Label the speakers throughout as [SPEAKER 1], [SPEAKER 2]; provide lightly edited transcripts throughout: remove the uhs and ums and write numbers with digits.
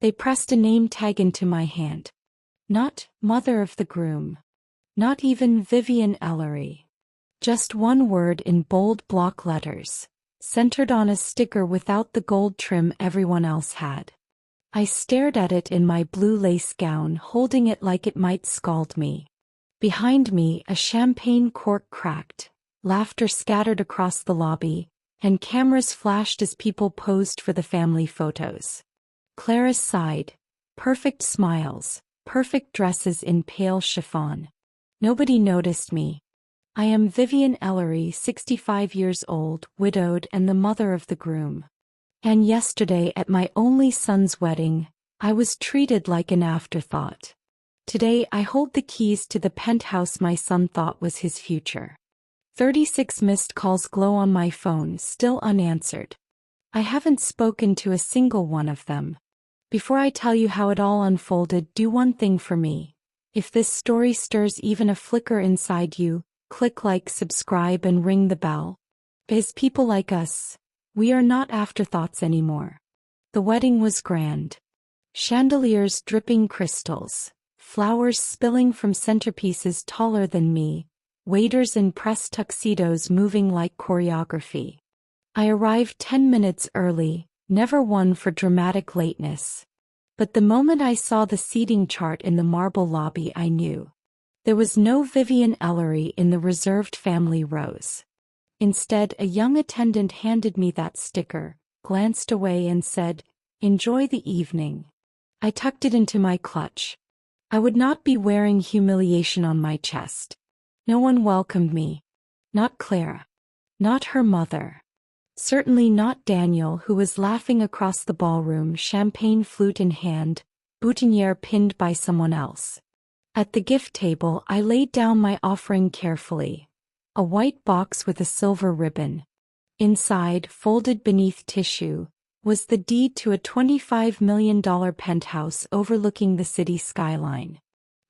[SPEAKER 1] They pressed a name tag into my hand. Not mother of the groom. Not even Vivian Ellery. Just one word in bold block letters, centered on a sticker without the gold trim everyone else had. I stared at it in my blue lace gown, holding it like it might scald me. Behind me, a champagne cork cracked, laughter scattered across the lobby, and cameras flashed as people posed for the family photos. Clara sighed. Perfect smiles, perfect dresses in pale chiffon. Nobody noticed me. I am Vivian Ellery, 65 years old, widowed and the mother of the groom. And yesterday at my only son's wedding, I was treated like an afterthought. Today I hold the keys to the penthouse my son thought was his future. 36 missed calls glow on my phone, still unanswered. I haven't spoken to a single one of them. Before I tell you how it all unfolded, do one thing for me. If this story stirs even a flicker inside you, click like, subscribe and ring the bell. Because people like us, we are not afterthoughts anymore. The wedding was grand. Chandeliers dripping crystals, flowers spilling from centerpieces taller than me, waiters in pressed tuxedos moving like choreography. I arrived 10 minutes early, never one for dramatic lateness. But the moment I saw the seating chart in the marble lobby, I knew. There was no Vivian Ellery in the reserved family rows. Instead, a young attendant handed me that sticker, glanced away and said, "Enjoy the evening." I tucked it into my clutch. I would not be wearing humiliation on my chest. No one welcomed me. Not Clara. Not her mother. Certainly not Daniel, who was laughing across the ballroom, champagne flute in hand, boutonniere pinned by someone else. At the gift table, I laid down my offering carefully. A white box with a silver ribbon. Inside, folded beneath tissue, was the deed to a $25 million penthouse overlooking the city skyline.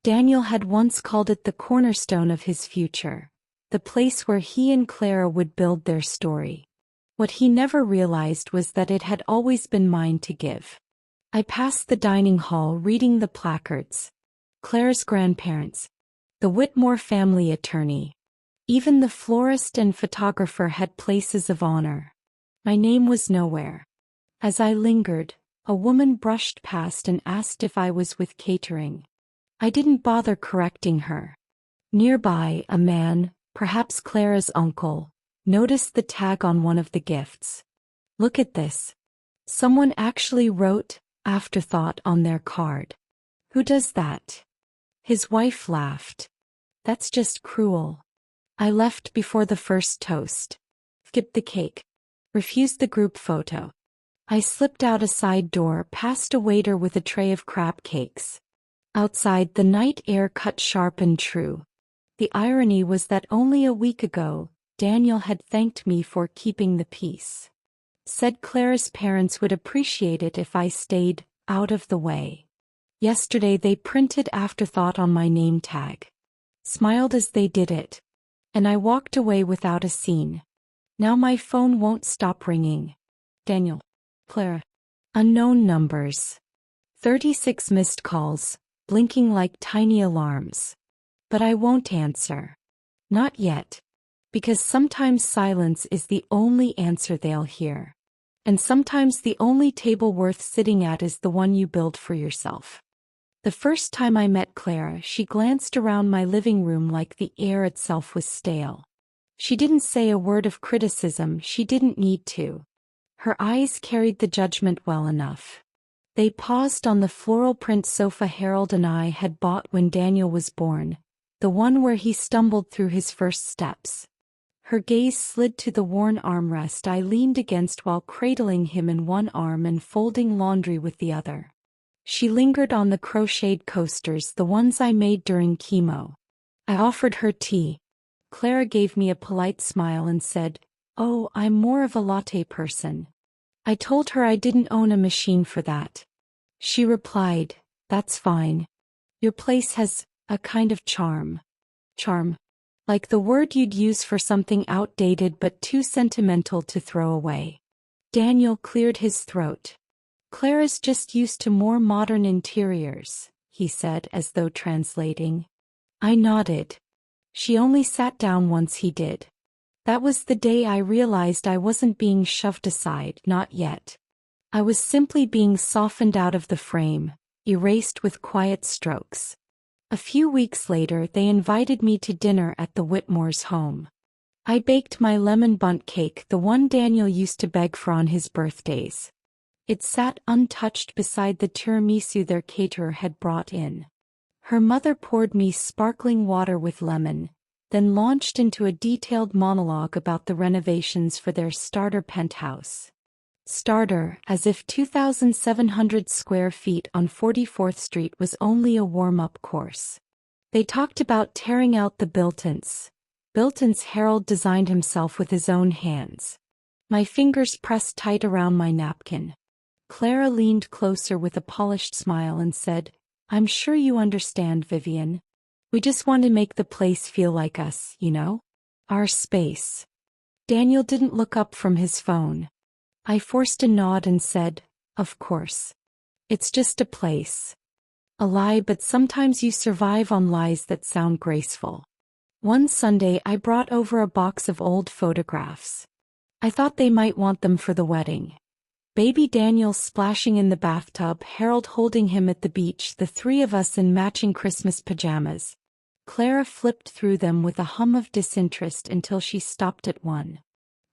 [SPEAKER 1] Daniel had once called it the cornerstone of his future, the place where he and Clara would build their story. What he never realized was that it had always been mine to give. I passed the dining hall reading the placards. Clara's grandparents. The Whitmore family attorney. Even the florist and photographer had places of honor. My name was nowhere. As I lingered, a woman brushed past and asked if I was with catering. I didn't bother correcting her. Nearby, a man, perhaps Clara's uncle, noticed the tag on one of the gifts. "Look at this. Someone actually wrote Afterthought on their card." "Who does that?" His wife laughed. "That's just cruel." I left before the first toast. Skipped the cake. Refused the group photo. I slipped out a side door, past a waiter with a tray of crab cakes. Outside, the night air cut sharp and true. The irony was that only a week ago, Daniel had thanked me for keeping the peace. Said Clara's parents would appreciate it if I stayed out of the way. Yesterday they printed Afterthought on my name tag. Smiled as they did it. And I walked away without a scene. Now my phone won't stop ringing. Daniel. Clara. Unknown numbers. 36 missed calls, blinking like tiny alarms. But I won't answer. Not yet. Because sometimes silence is the only answer they'll hear. And sometimes the only table worth sitting at is the one you build for yourself. The first time I met Clara, she glanced around my living room like the air itself was stale. She didn't say a word of criticism, she didn't need to. Her eyes carried the judgment well enough. They paused on the floral print sofa Harold and I had bought when Daniel was born, the one where he stumbled through his first steps. Her gaze slid to the worn armrest I leaned against while cradling him in one arm and folding laundry with the other. She lingered on the crocheted coasters, the ones I made during chemo. I offered her tea. Clara gave me a polite smile and said, "Oh, I'm more of a latte person." I told her I didn't own a machine for that. She replied, "That's fine. Your place has a kind of charm." Charm. Like the word you'd use for something outdated but too sentimental to throw away. Daniel cleared his throat. Clara's just used to more modern interiors, he said as though translating. I nodded. She only sat down once he did. That was the day I realized I wasn't being shoved aside, not yet. I was simply being softened out of the frame, erased with quiet strokes. A few weeks later they invited me to dinner at the Whitmores' home. I baked my lemon bundt cake, the one Daniel used to beg for on his birthdays. It sat untouched beside the tiramisu their caterer had brought in. Her mother poured me sparkling water with lemon, then launched into a detailed monologue about the renovations for their starter penthouse. Starter, as if 2,700 square feet on 44th Street was only a warm-up course. They talked about tearing out the Biltons. Bilton's Harold designed himself with his own hands. My fingers pressed tight around my napkin. Clara leaned closer with a polished smile and said, I'm sure you understand, Vivian. We just want to make the place feel like us, you know? Our space. Daniel didn't look up from his phone. I forced a nod and said, of course. It's just a place. A lie, but sometimes you survive on lies that sound graceful. One Sunday I brought over a box of old photographs. I thought they might want them for the wedding. Baby Daniel splashing in the bathtub, Harold holding him at the beach, the three of us in matching Christmas pajamas. Clara flipped through them with a hum of disinterest until she stopped at one.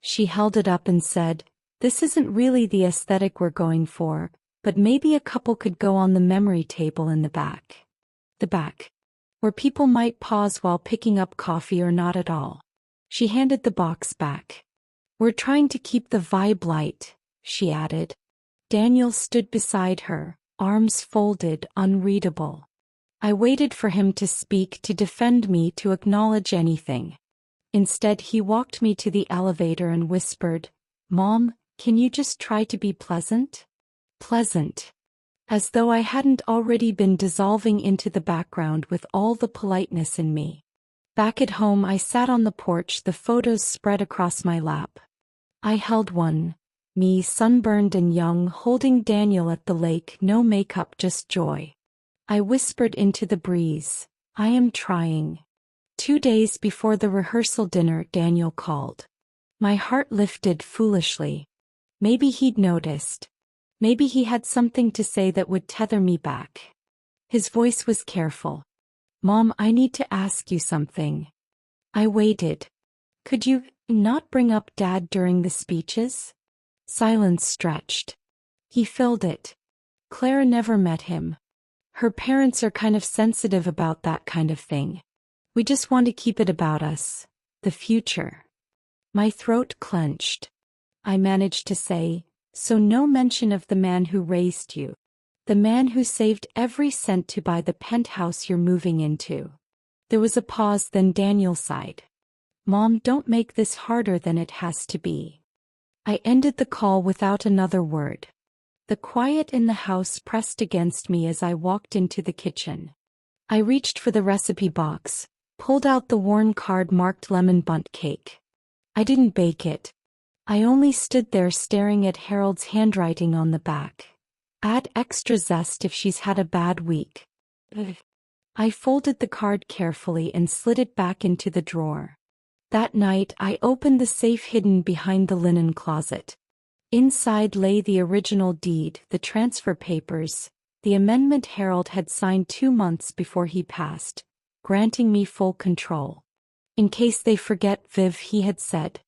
[SPEAKER 1] She held it up and said, this isn't really the aesthetic we're going for, but maybe a couple could go on the memory table in the back. The back. Where people might pause while picking up coffee or not at all. She handed the box back. We're trying to keep the vibe light, she added. Daniel stood beside her, arms folded, unreadable. I waited for him to speak, to defend me, to acknowledge anything. Instead, he walked me to the elevator and whispered, Mom, can you just try to be pleasant? Pleasant. As though I hadn't already been dissolving into the background with all the politeness in me. Back at home I sat on the porch, the photos spread across my lap. I held one, me sunburned and young, holding Daniel at the lake, no makeup, just joy. I whispered into the breeze, I am trying. 2 days before the rehearsal dinner, Daniel called. My heart lifted foolishly. Maybe he'd noticed. Maybe he had something to say that would tether me back. His voice was careful. Mom, I need to ask you something. I waited. Could you not bring up Dad during the speeches? Silence stretched. He filled it. Clara never met him. Her parents are kind of sensitive about that kind of thing. We just want to keep it about us, the future. My throat clenched. I managed to say, so no mention of the man who raised you. The man who saved every cent to buy the penthouse you're moving into. There was a pause, then Daniel sighed. Mom, don't make this harder than it has to be. I ended the call without another word. The quiet in the house pressed against me as I walked into the kitchen. I reached for the recipe box, pulled out the worn card marked lemon bundt cake. I didn't bake it. I only stood there staring at Harold's handwriting on the back. Add extra zest if she's had a bad week. I folded the card carefully and slid it back into the drawer. That night I opened the safe hidden behind the linen closet. Inside lay the original deed, the transfer papers, the amendment Harold had signed 2 months before he passed, granting me full control. In case they forget, Viv, he had said.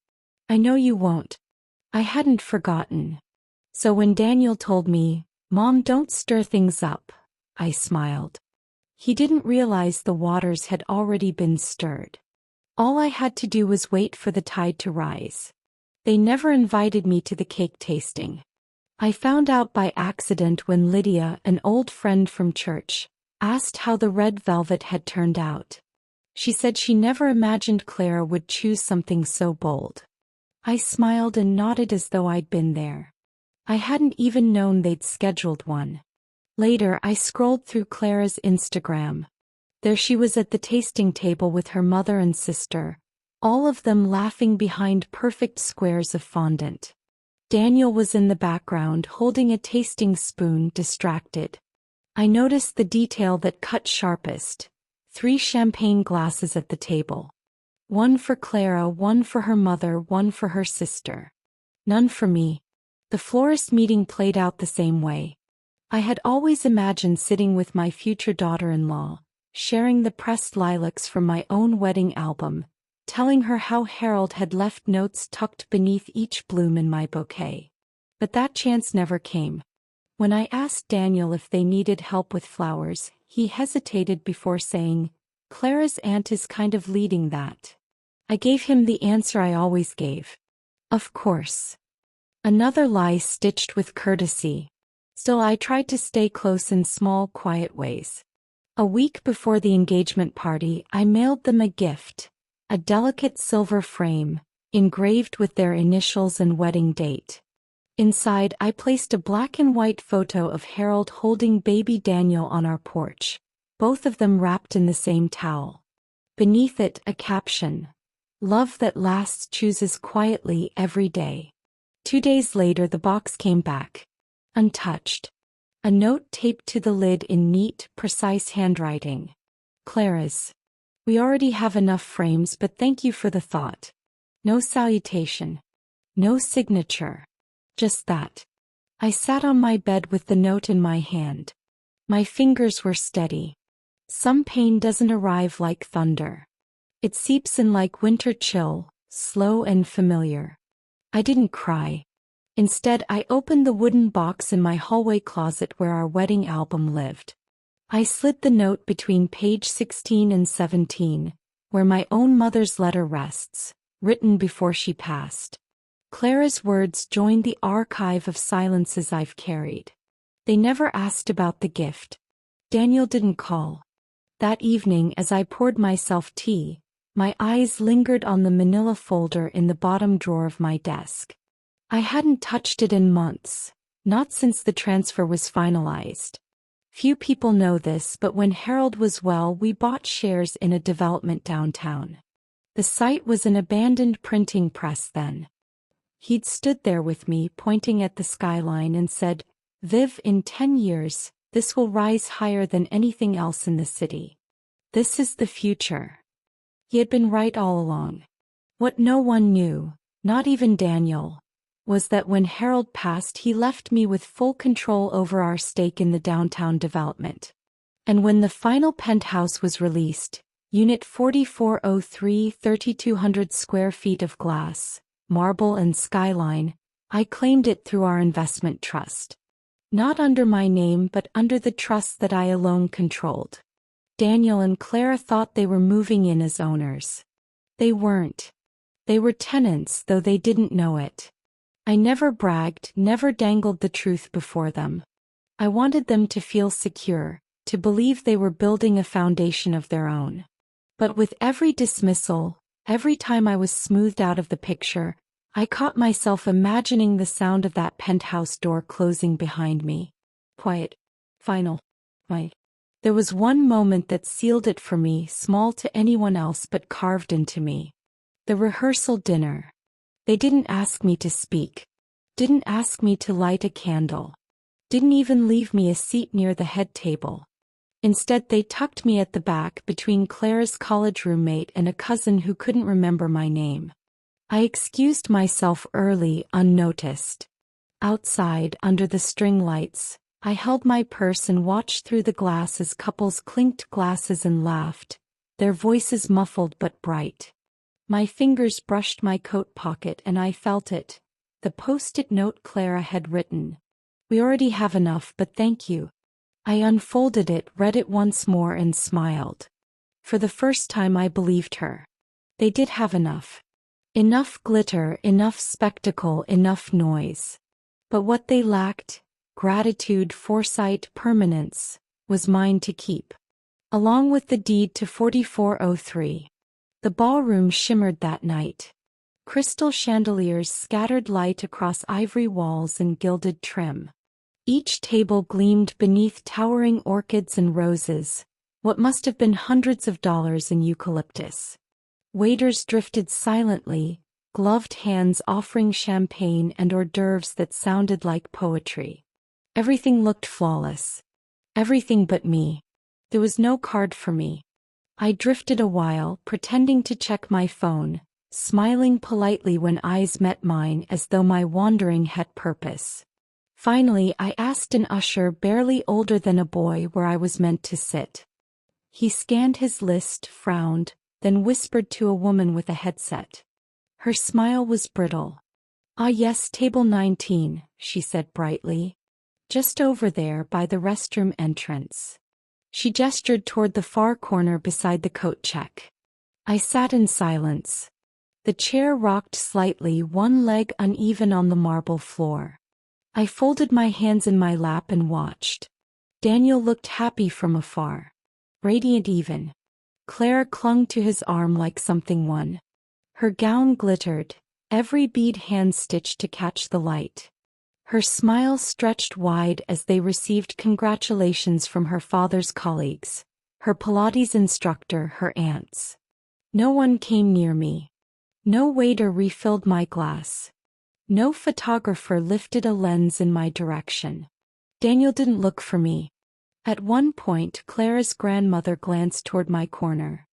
[SPEAKER 1] I know you won't. I hadn't forgotten. So when Daniel told me, Mom, don't stir things up, I smiled. He didn't realize the waters had already been stirred. All I had to do was wait for the tide to rise. They never invited me to the cake tasting. I found out by accident when Lydia, an old friend from church, asked how the red velvet had turned out. She said she never imagined Clara would choose something so bold. I smiled and nodded as though I'd been there. I hadn't even known they'd scheduled one. Later I scrolled through Clara's Instagram. There she was at the tasting table with her mother and sister, all of them laughing behind perfect squares of fondant. Daniel was in the background holding a tasting spoon, distracted. I noticed the detail that cut sharpest: 3 champagne glasses at the table. One for Clara, one for her mother, one for her sister. None for me. The florist meeting played out the same way. I had always imagined sitting with my future daughter-in-law, sharing the pressed lilacs from my own wedding album, telling her how Harold had left notes tucked beneath each bloom in my bouquet. But that chance never came. When I asked Daniel if they needed help with flowers, he hesitated before saying, "Clara's aunt is kind of leading that." I gave him the answer I always gave. Of course. Another lie stitched with courtesy. Still, I tried to stay close in small, quiet ways. A week before the engagement party, I mailed them a gift, a delicate silver frame, engraved with their initials and wedding date. Inside, I placed a black and white photo of Harold holding baby Daniel on our porch, both of them wrapped in the same towel. Beneath it, a caption: "Love that lasts chooses quietly every day." 2 days later, the box came back, untouched. A note taped to the lid in neat, precise handwriting. "Clara's. We already have enough frames, but thank you for the thought." No salutation. No signature. Just that. I sat on my bed with the note in my hand. My fingers were steady. Some pain doesn't arrive like thunder. It seeps in like winter chill, slow and familiar. I didn't cry. Instead, I opened the wooden box in my hallway closet where our wedding album lived. I slid the note between page 16 and 17, where my own mother's letter rests, written before she passed. Clara's words joined the archive of silences I've carried. They never asked about the gift. Daniel didn't call. That evening, as I poured myself tea, my eyes lingered on the manila folder in the bottom drawer of my desk. I hadn't touched it in months, not since the transfer was finalized. Few people know this, but when Harold was well, we bought shares in a development downtown. The site was an abandoned printing press then. He'd stood there with me, pointing at the skyline, and said, "Viv, in 10 years, this will rise higher than anything else in the city. This is the future." He had been right all along. What no one knew, not even Daniel, was that when Harold passed, he left me with full control over our stake in the downtown development. And when the final Penthouse was released, Unit 4403, 3,200 square feet of glass, marble and skyline, I claimed it through our investment trust. Not under my name, but under the trust that I alone controlled. Daniel and Clara thought they were moving in as owners. They weren't. They were tenants, though they didn't know it. I never bragged, never dangled the truth before them. I wanted them to feel secure, to believe they were building a foundation of their own. But with every dismissal, every time I was smoothed out of the picture, I caught myself imagining the sound of that penthouse door closing behind me. Quiet. Final. There was one moment that sealed it for me, small to anyone else but carved into me. The rehearsal dinner. They didn't ask me to speak. Didn't ask me to light a candle. Didn't even leave me a seat near the head table. Instead, they tucked me at the back between Clara's college roommate and a cousin who couldn't remember my name. I excused myself early, unnoticed. Outside, under the string lights, I held my purse and watched through the glass as couples clinked glasses and laughed, their voices muffled but bright. My fingers brushed my coat pocket and I felt it, the post-it note Clara had written. "We already have enough, but thank you." I unfolded it, read it once more and smiled. For the first time I believed her. They did have enough. Enough glitter, enough spectacle, enough noise. But what they lacked, gratitude, foresight, permanence, was mine to keep. Along with the deed to 4403. The ballroom shimmered that night. Crystal chandeliers scattered light across ivory walls and gilded trim. Each table gleamed beneath towering orchids and roses, what must have been hundreds of dollars in eucalyptus. Waiters drifted silently, gloved hands offering champagne and hors d'oeuvres that sounded like poetry. Everything looked flawless. Everything but me. There was no card for me. I drifted a while, pretending to check my phone, smiling politely when eyes met mine as though my wandering had purpose. Finally, I asked an usher barely older than a boy where I was meant to sit. He scanned his list, frowned, then whispered to a woman with a headset. Her smile was brittle. "Ah yes, table 19, she said brightly. "Just over there by the restroom entrance." She gestured toward the far corner beside the coat check. I sat in silence. The chair rocked slightly, one leg uneven on the marble floor. I folded my hands in my lap and watched. Daniel looked happy from afar. Radiant even. Claire clung to his arm like something won. Her gown glittered, every bead hand-stitched to catch the light. Her smile stretched wide as they received congratulations from her father's colleagues, her Pilates instructor, her aunts. No one came near me. No waiter refilled my glass. No photographer lifted a lens in my direction. Daniel didn't look for me. At one point, Claire's grandmother glanced toward my corner.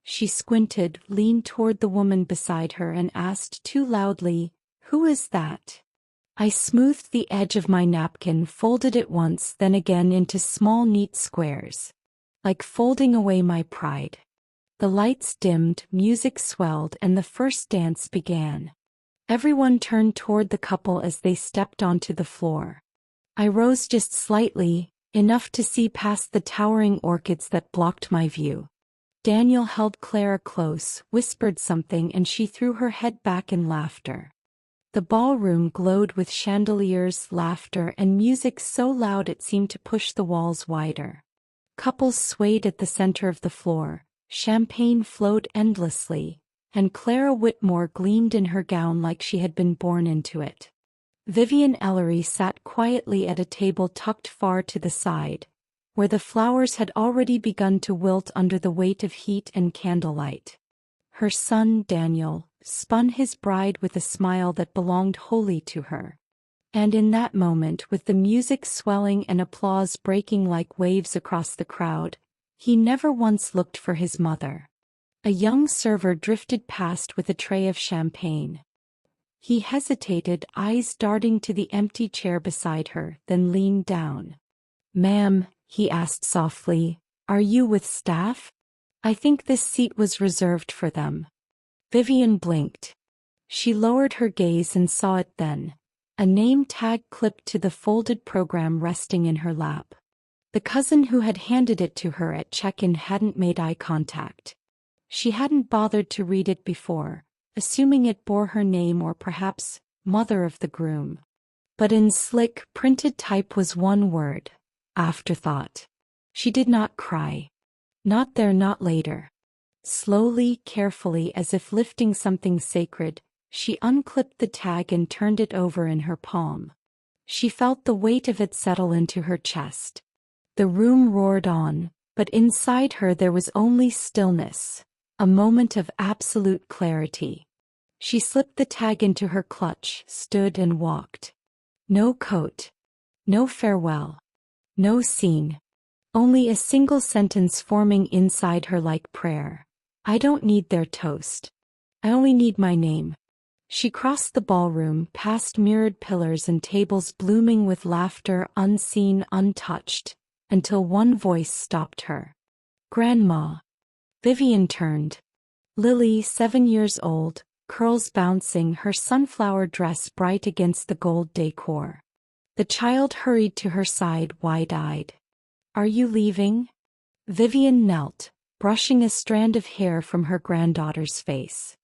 [SPEAKER 1] She squinted, leaned toward the woman beside her and asked too loudly, "Who is that?" I smoothed the edge of my napkin, folded it once, then again into small neat squares. Like folding away my pride. The lights dimmed, music swelled, and the first dance began. Everyone turned toward the couple as they stepped onto the floor. I rose just slightly, enough to see past the towering orchids that blocked my view. Daniel held Clara close, whispered something, and she threw her head back in laughter. The ballroom glowed with chandeliers, laughter, and music so loud it seemed to push the walls wider. Couples swayed at the center of the floor, champagne flowed endlessly, and Clara Whitmore gleamed in her gown like she had been born into it. Vivian Ellery sat quietly at a table tucked far to the side, where the flowers had already begun to wilt under the weight of heat and candlelight. Her son, Daniel, spun his bride with a smile that belonged wholly to her. And in that moment, with the music swelling and applause breaking like waves across the crowd, he never once looked for his mother. A young server drifted past with a tray of champagne. He hesitated, eyes darting to the empty chair beside her, then leaned down. "Ma'am," he asked softly, "are you with staff? I think this seat was reserved for them." Vivian blinked. She lowered her gaze and saw it then, a name tag clipped to the folded program resting in her lap. The cousin who had handed it to her at check-in hadn't made eye contact. She hadn't bothered to read it before, assuming it bore her name or perhaps mother of the groom. But in slick, printed type was one word: Afterthought. She did not cry. Not there, not later. Slowly, carefully, as if lifting something sacred, she unclipped the tag and turned it over in her palm. She felt the weight of it settle into her chest. The room roared on, but inside her there was only stillness, a moment of absolute clarity. She slipped the tag into her clutch, stood and walked. No coat. No farewell. No scene. Only a single sentence forming inside her like prayer. "I don't need their toast. I only need my name." She crossed the ballroom, past mirrored pillars and tables blooming with laughter, unseen, untouched, until one voice stopped her. "Grandma." Vivian turned. Lily, 7 years old, curls bouncing, her sunflower dress bright against the gold decor. The child hurried to her side, wide-eyed. "Are you leaving?" Vivian knelt, brushing a strand of hair from her granddaughter's face.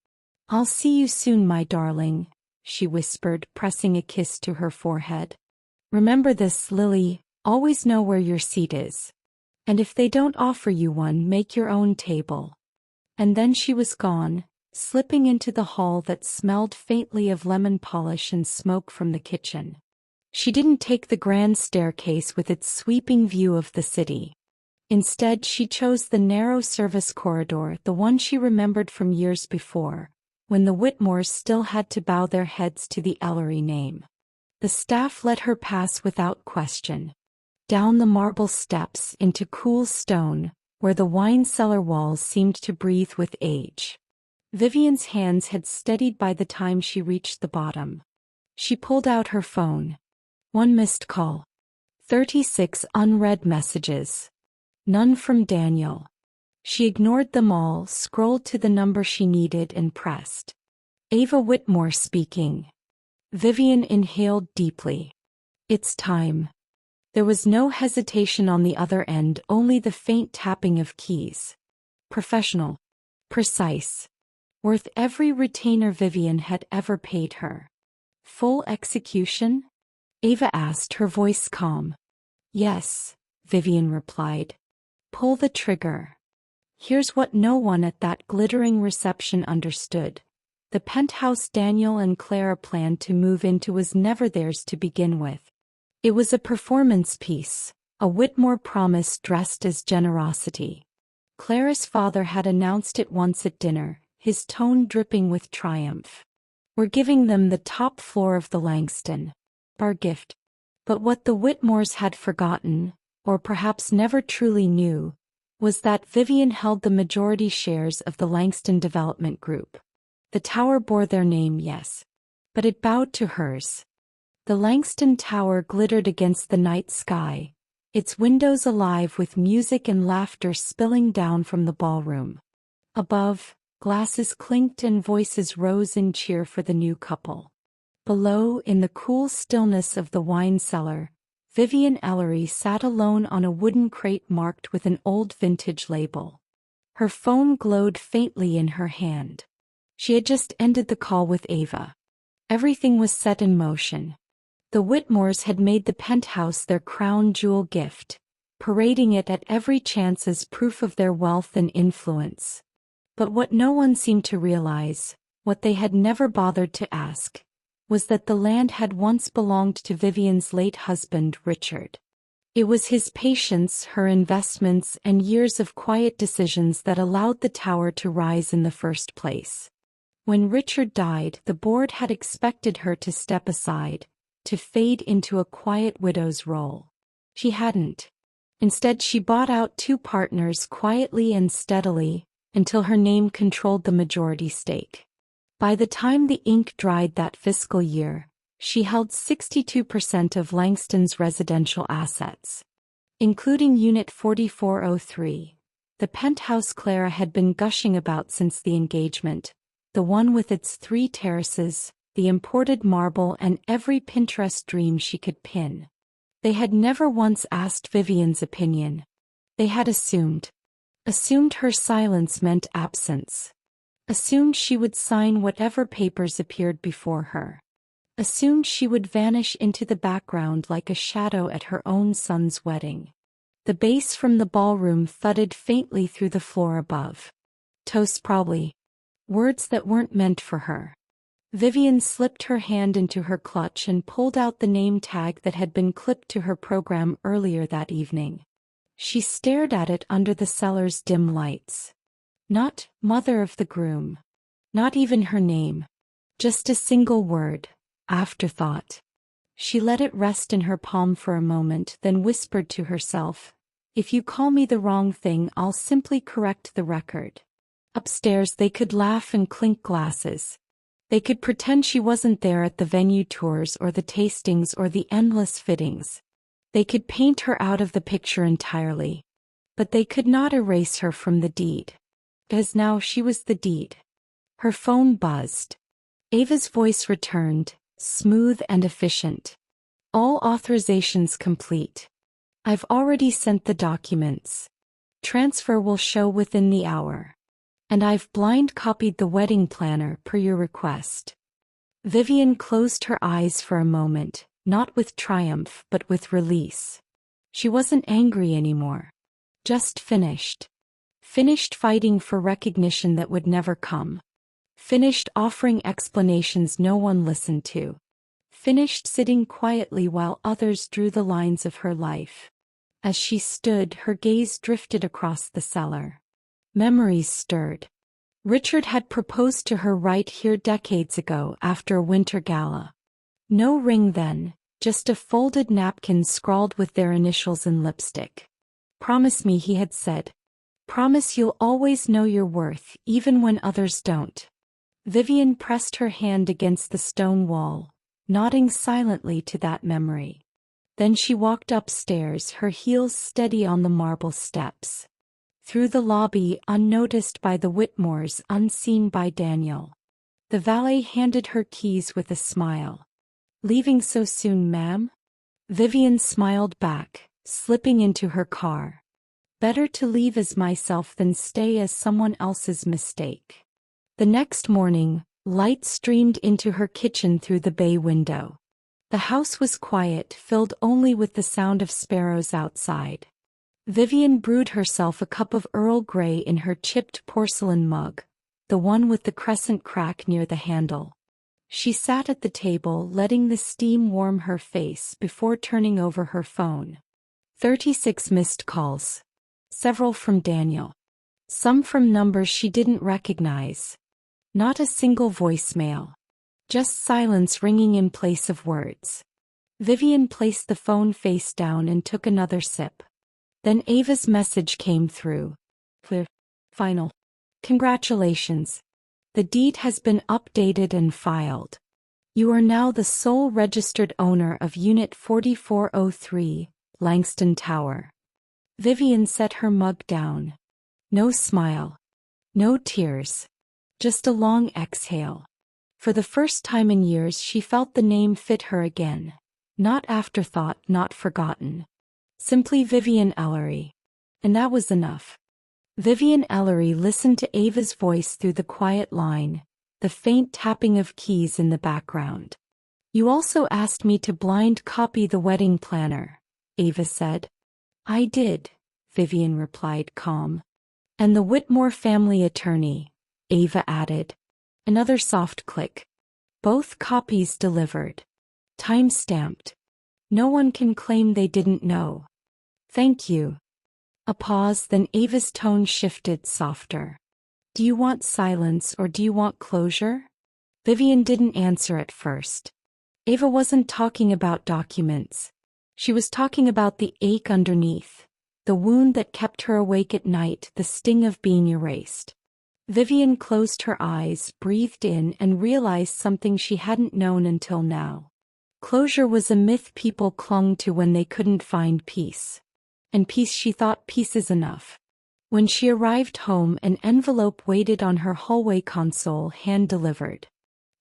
[SPEAKER 1] "I'll see you soon, my darling," she whispered, pressing a kiss to her forehead. "Remember this, Lily, always know where your seat is. And if they don't offer you one, make your own table." And then she was gone, slipping into the hall that smelled faintly of lemon polish and smoke from the kitchen. She didn't take the grand staircase with its sweeping view of the city. Instead, she chose the narrow service corridor, the one she remembered from years before, when the Whitmores still had to bow their heads to the Ellery name. The staff let her pass without question. Down the marble steps into cool stone, where the wine cellar walls seemed to breathe with age. Vivian's hands had steadied by the time she reached the bottom. She pulled out her phone. 1 missed call. 36 unread messages. None from Daniel. She ignored them all, scrolled to the number she needed and pressed. Ava Whitmore speaking. Vivian inhaled deeply. It's time. There was no hesitation on the other end, only the faint tapping of keys. Professional. Precise. Worth every retainer Vivian had ever paid her. Full execution? Ava asked, her voice calm. Yes, Vivian replied. Pull the trigger. Here's what no one at that glittering reception understood. The penthouse Daniel and Clara planned to move into was never theirs to begin with. It was a performance piece, a Whitmore promise dressed as generosity. Clara's father had announced it once at dinner, his tone dripping with triumph. We're giving them the top floor of the Langston. Our gift. But what the Whitmores had forgotten, or perhaps never truly knew, was that Vivian held the majority shares of the Langston Development Group. The tower bore their name, yes, but it bowed to hers. The Langston Tower glittered against the night sky, its windows alive with music and laughter spilling down from the ballroom. Above, glasses clinked and voices rose in cheer for the new couple. Below, in the cool stillness of the wine cellar, Vivian Ellery sat alone on a wooden crate marked with an old vintage label. Her phone glowed faintly in her hand. She had just ended the call with Ava. Everything was set in motion. The Whitmores had made the penthouse their crown jewel gift, parading it at every chance as proof of their wealth and influence. But what no one seemed to realize, what they had never bothered to ask, was that the land had once belonged to Vivian's late husband, Richard. It was his patience, her investments, and years of quiet decisions that allowed the tower to rise in the first place. When Richard died, the board had expected her to step aside, to fade into a quiet widow's role. She hadn't. Instead, she bought out 2 partners quietly and steadily, until her name controlled the majority stake. By the time the ink dried that fiscal year, she held 62% of Langston's residential assets. Including Unit 4403, the penthouse Clara had been gushing about since the engagement, the one with its 3 terraces, the imported marble, and every Pinterest dream she could pin. They had never once asked Vivian's opinion. They had assumed her silence meant absence. Assumed she would sign whatever papers appeared before her. Assumed she would vanish into the background like a shadow at her own son's wedding. The bass from the ballroom thudded faintly through the floor above. Toast probably. Words that weren't meant for her. Vivian slipped her hand into her clutch and pulled out the name tag that had been clipped to her program earlier that evening. She stared at it under the cellar's dim lights. Not mother of the groom. Not even her name. Just a single word. Afterthought. She let it rest in her palm for a moment, then whispered to herself, "If you call me the wrong thing, I'll simply correct the record." Upstairs they could laugh and clink glasses. They could pretend she wasn't there at the venue tours or the tastings or the endless fittings. They could paint her out of the picture entirely. But they could not erase her from the deed. Because now she was the deed. Her phone buzzed. Ava's voice returned, smooth and efficient. "All authorizations complete. I've already sent the documents. Transfer will show within the hour. And I've blind copied the wedding planner per your request." Vivian closed her eyes for a moment, not with triumph but with release. She wasn't angry anymore. Just finished. Finished fighting for recognition that would never come. Finished offering explanations no one listened to. Finished sitting quietly while others drew the lines of her life. As she stood, her gaze drifted across the cellar. Memories stirred. Richard had proposed to her right here decades ago after a winter gala. No ring then, just a folded napkin scrawled with their initials in lipstick. "Promise me," he had said. "Promise you'll always know your worth, even when others don't." Vivian pressed her hand against the stone wall, nodding silently to that memory. Then she walked upstairs, her heels steady on the marble steps. Through the lobby, unnoticed by the Whitmores, unseen by Daniel. The valet handed her keys with a smile. "Leaving so soon, ma'am?" Vivian smiled back, slipping into her car. "Better to leave as myself than stay as someone else's mistake." The next morning, light streamed into her kitchen through the bay window. The house was quiet, filled only with the sound of sparrows outside. Vivian brewed herself a cup of Earl Grey in her chipped porcelain mug, the one with the crescent crack near the handle. She sat at the table, letting the steam warm her face before turning over her phone. 36 missed calls. Several from Daniel. Some from numbers she didn't recognize. Not a single voicemail. Just silence ringing in place of words. Vivian placed the phone face down and took another sip. Then Ava's message came through. "Clear. Final. Congratulations. The deed has been updated and filed. You are now the sole registered owner of Unit 4403, Langston Tower." Vivian set her mug down. No smile. No tears. Just a long exhale. For the first time in years she felt the name fit her again. Not Afterthought, not forgotten. Simply Vivian Ellery. And that was enough. Vivian Ellery listened to Ava's voice through the quiet line, the faint tapping of keys in the background. "You also asked me to blind copy the wedding planner," Ava said. "I did," Vivian replied, calm. "And the Whitmore family attorney," Ava added. Another soft click. "Both copies delivered. Time-stamped. No one can claim they didn't know. Thank you." A pause, then Ava's tone shifted, softer. "Do you want silence or do you want closure?" Vivian didn't answer at first. Ava wasn't talking about documents. She was talking about the ache underneath, the wound that kept her awake at night, the sting of being erased. Vivian closed her eyes, breathed in, and realized something she hadn't known until now. Closure was a myth people clung to when they couldn't find peace. And peace, she thought, peace is enough. When she arrived home, an envelope waited on her hallway console, hand-delivered.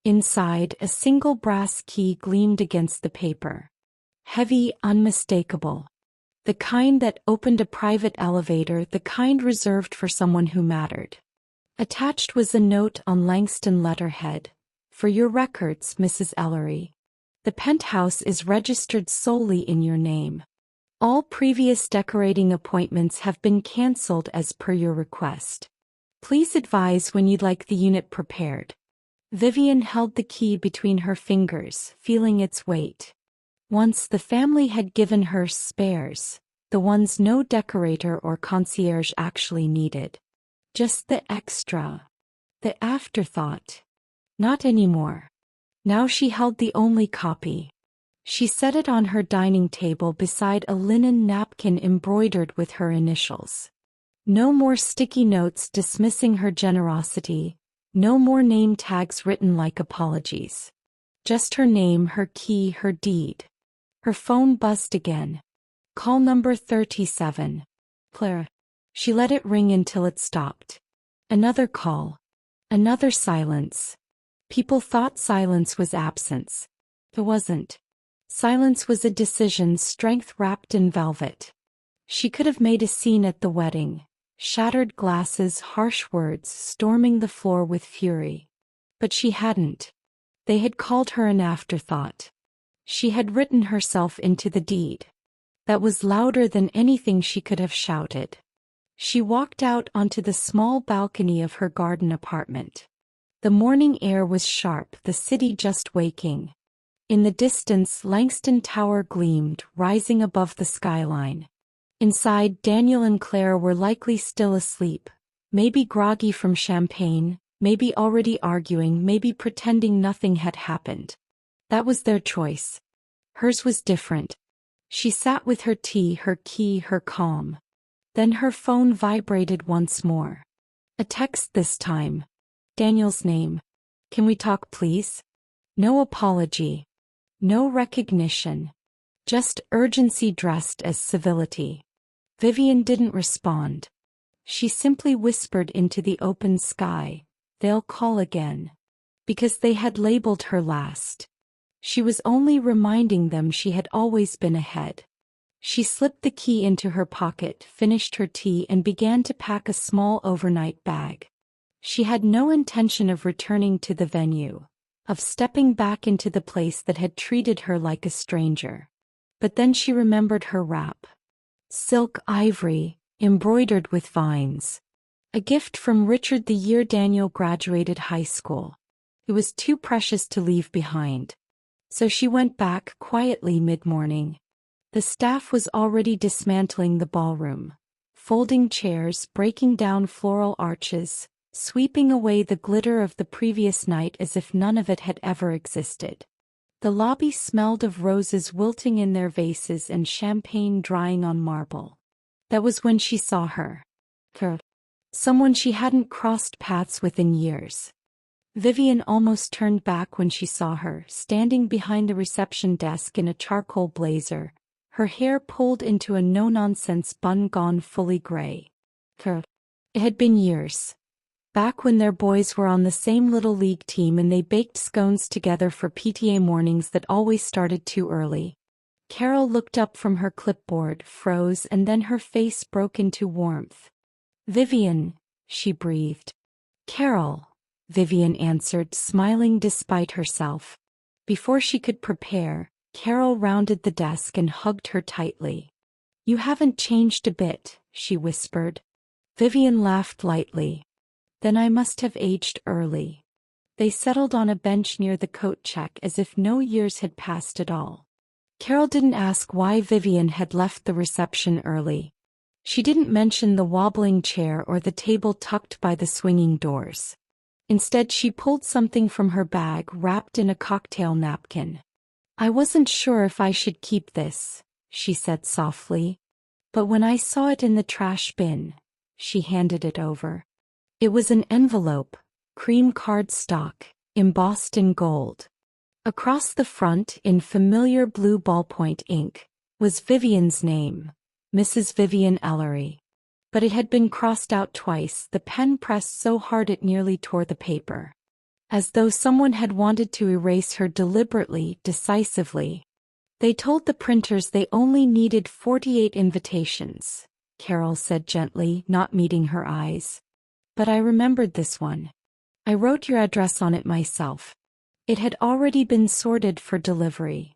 [SPEAKER 1] Inside, a single brass key gleamed against the paper. Heavy, unmistakable. The kind that opened a private elevator, the kind reserved for someone who mattered. Attached was a note on Langston letterhead. "For your records, Mrs. Ellery. The Penthouse is registered solely in your name. All previous decorating appointments have been cancelled as per your request. Please advise when you'd like the unit prepared." Vivian held the key between her fingers, feeling its weight. Once the family had given her spares, the ones no decorator or concierge actually needed. Just the extra. The afterthought. Not anymore. Now she held the only copy. She set it on her dining table beside a linen napkin embroidered with her initials. No more sticky notes dismissing her generosity, no more name tags written like apologies. Just her name, her key, her deed. Her phone buzzed again. Call number 37. Clara. She let it ring until it stopped. Another call. Another silence. People thought silence was absence. It wasn't. Silence was a decision, strength wrapped in velvet. She could have made a scene at the wedding. Shattered glasses, harsh words, storming the floor with fury. But she hadn't. They had called her an afterthought. She had written herself into the deed. That was louder than anything she could have shouted. She walked out onto the small balcony of her garden apartment. The morning air was sharp, the city just waking. In the distance, Langston Tower gleamed, rising above the skyline. Inside, Daniel and Claire were likely still asleep, Maybe groggy from champagne, maybe already arguing, maybe pretending nothing had happened. That was their choice. Hers was different. She sat with her tea, her key, her calm. Then her phone vibrated once more. A text this time. Daniel's name. "Can we talk, please?" No apology. No recognition. Just urgency dressed as civility. Vivian didn't respond. She simply whispered into the open sky, "They'll call again." Because they had labeled her last. She was only reminding them she had always been ahead. She slipped the key into her pocket, finished her tea, and began to pack a small overnight bag. She had no intention of returning to the venue, of stepping back into the place that had treated her like a stranger. But then she remembered her wrap. Silk ivory, embroidered with vines. A gift from Richard the year Daniel graduated high school. It was too precious to leave behind. So she went back quietly mid-morning. The staff was already dismantling the ballroom, folding chairs, breaking down floral arches, sweeping away the glitter of the previous night as if none of it had ever existed. The lobby smelled of roses wilting in their vases and champagne drying on marble. That was when she saw her. Someone she hadn't crossed paths with in years. Vivian almost turned back when she saw her, standing behind the reception desk in a charcoal blazer, her hair pulled into a no-nonsense bun gone fully gray. It had been years. Back when their boys were on the same little league team and they baked scones together for PTA mornings that always started too early. Carol looked up from her clipboard, froze, and then her face broke into warmth. "Vivian," she breathed. "Carol," Vivian answered, smiling despite herself. Before she could prepare, Carol rounded the desk and hugged her tightly. "You haven't changed a bit," she whispered. Vivian laughed lightly. "Then I must have aged early." They settled on a bench near the coat check as if no years had passed at all. Carol didn't ask why Vivian had left the reception early. She didn't mention the wobbling chair or the table tucked by the swinging doors. Instead, she pulled something from her bag wrapped in a cocktail napkin. "I wasn't sure if I should keep this," she said softly. "But when I saw it in the trash bin," she handed it over. It was an envelope, cream cardstock, embossed in gold. Across the front, in familiar blue ballpoint ink, was Vivian's name, Mrs. Vivian Ellery. But it had been crossed out twice, the pen pressed so hard it nearly tore the paper. As though someone had wanted to erase her deliberately, decisively. "They told the printers they only needed 48 invitations," Carol said gently, not meeting her eyes. "But I remembered this one. I wrote your address on it myself." It had already been sorted for delivery.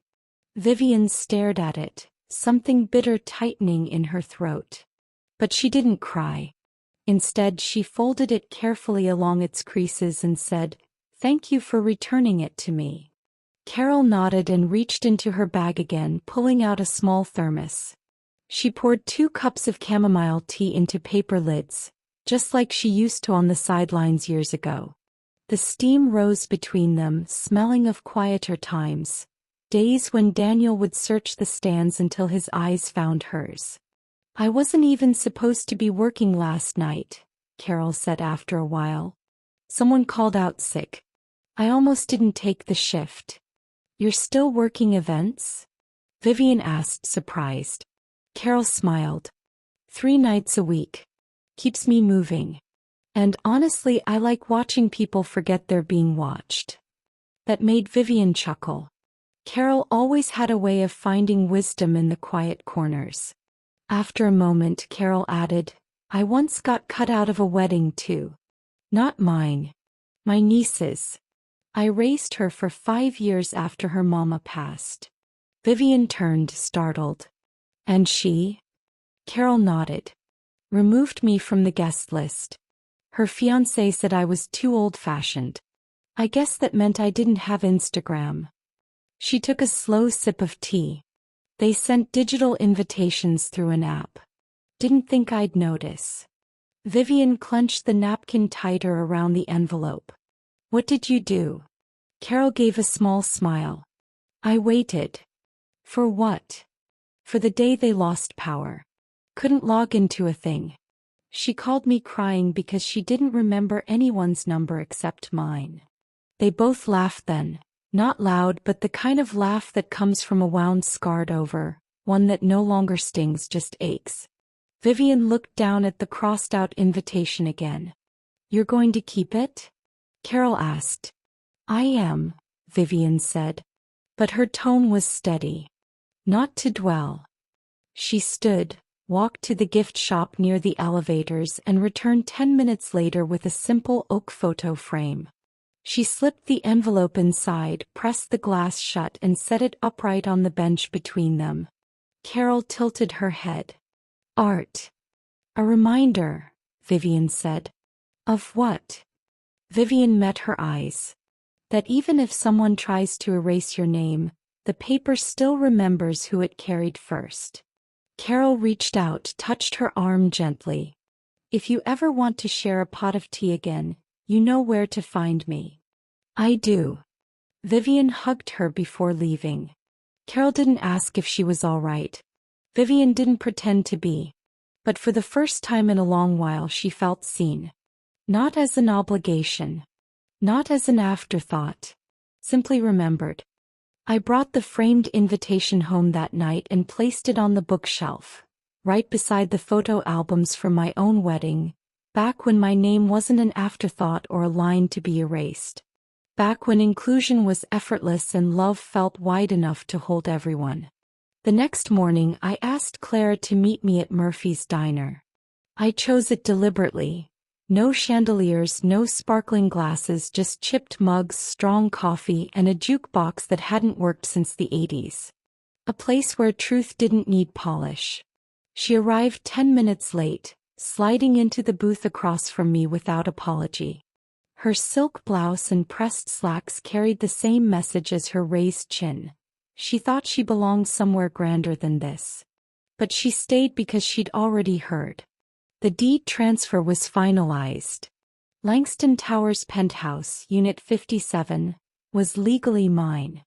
[SPEAKER 1] Vivian stared at it, something bitter tightening in her throat. But she didn't cry. Instead, she folded it carefully along its creases and said, "Thank you for returning it to me." Carol nodded and reached into her bag again, pulling out a small thermos. She poured 2 cups of chamomile tea into paper lids, just like she used to on the sidelines years ago. The steam rose between them, smelling of quieter times, days when Daniel would search the stands until his eyes found hers. "I wasn't even supposed to be working last night," Carol said after a while. "Someone called out sick. I almost didn't take the shift." "You're still working events?" Vivian asked, surprised. Carol smiled. 3 nights a week. Keeps me moving. And honestly, I like watching people forget they're being watched. That made Vivian chuckle. Carol always had a way of finding wisdom in the quiet corners. After a moment, Carol added, "I once got cut out of a wedding too. Not mine. My niece's. I raised her for 5 years after her mama passed." Vivian turned, startled. "And she?" Carol nodded. "Removed me from the guest list. Her fiancé said I was too old-fashioned. I guess that meant I didn't have Instagram." She took a slow sip of tea. "They sent digital invitations through an app. Didn't think I'd notice." Vivian clenched the napkin tighter around the envelope. What did you do? Carol gave a small smile. I waited. For what? For the day they lost power. Couldn't log into a thing. She called me crying because she didn't remember anyone's number except mine. They both laughed then, not loud but the kind of laugh that comes from a wound scarred over, one that no longer stings, just aches. Vivian looked down at the crossed-out invitation again. You're going to keep it? Carol asked. I am, Vivian said. But her tone was steady. Not to dwell. She stood, walked to the gift shop near the elevators and returned 10 minutes later with a simple oak photo frame. She slipped the envelope inside, pressed the glass shut and set it upright on the bench between them. Carol tilted her head. Art. A reminder, Vivian said. Of what? Vivian met her eyes. That even if someone tries to erase your name, the paper still remembers who it carried first. Carol reached out, touched her arm gently. If you ever want to share a pot of tea again, you know where to find me. I do. Vivian hugged her before leaving. Carol didn't ask if she was all right. Vivian didn't pretend to be. But for the first time in a long while she felt seen. Not as an obligation. Not as an afterthought. Simply remembered. I brought the framed invitation home that night and placed it on the bookshelf, right beside the photo albums from my own wedding, back when my name wasn't an afterthought or a line to be erased. Back when inclusion was effortless and love felt wide enough to hold everyone. The next morning I asked Clara to meet me at Murphy's Diner. I chose it deliberately. No chandeliers, no sparkling glasses, just chipped mugs, strong coffee, and a jukebox that hadn't worked since the 80s. A place where truth didn't need polish. She arrived 10 minutes late, sliding into the booth across from me without apology. Her silk blouse and pressed slacks carried the same message as her raised chin. She thought she belonged somewhere grander than this. But she stayed because she'd already heard. The deed transfer was finalized. Langston Towers Penthouse, Unit 57, was legally mine.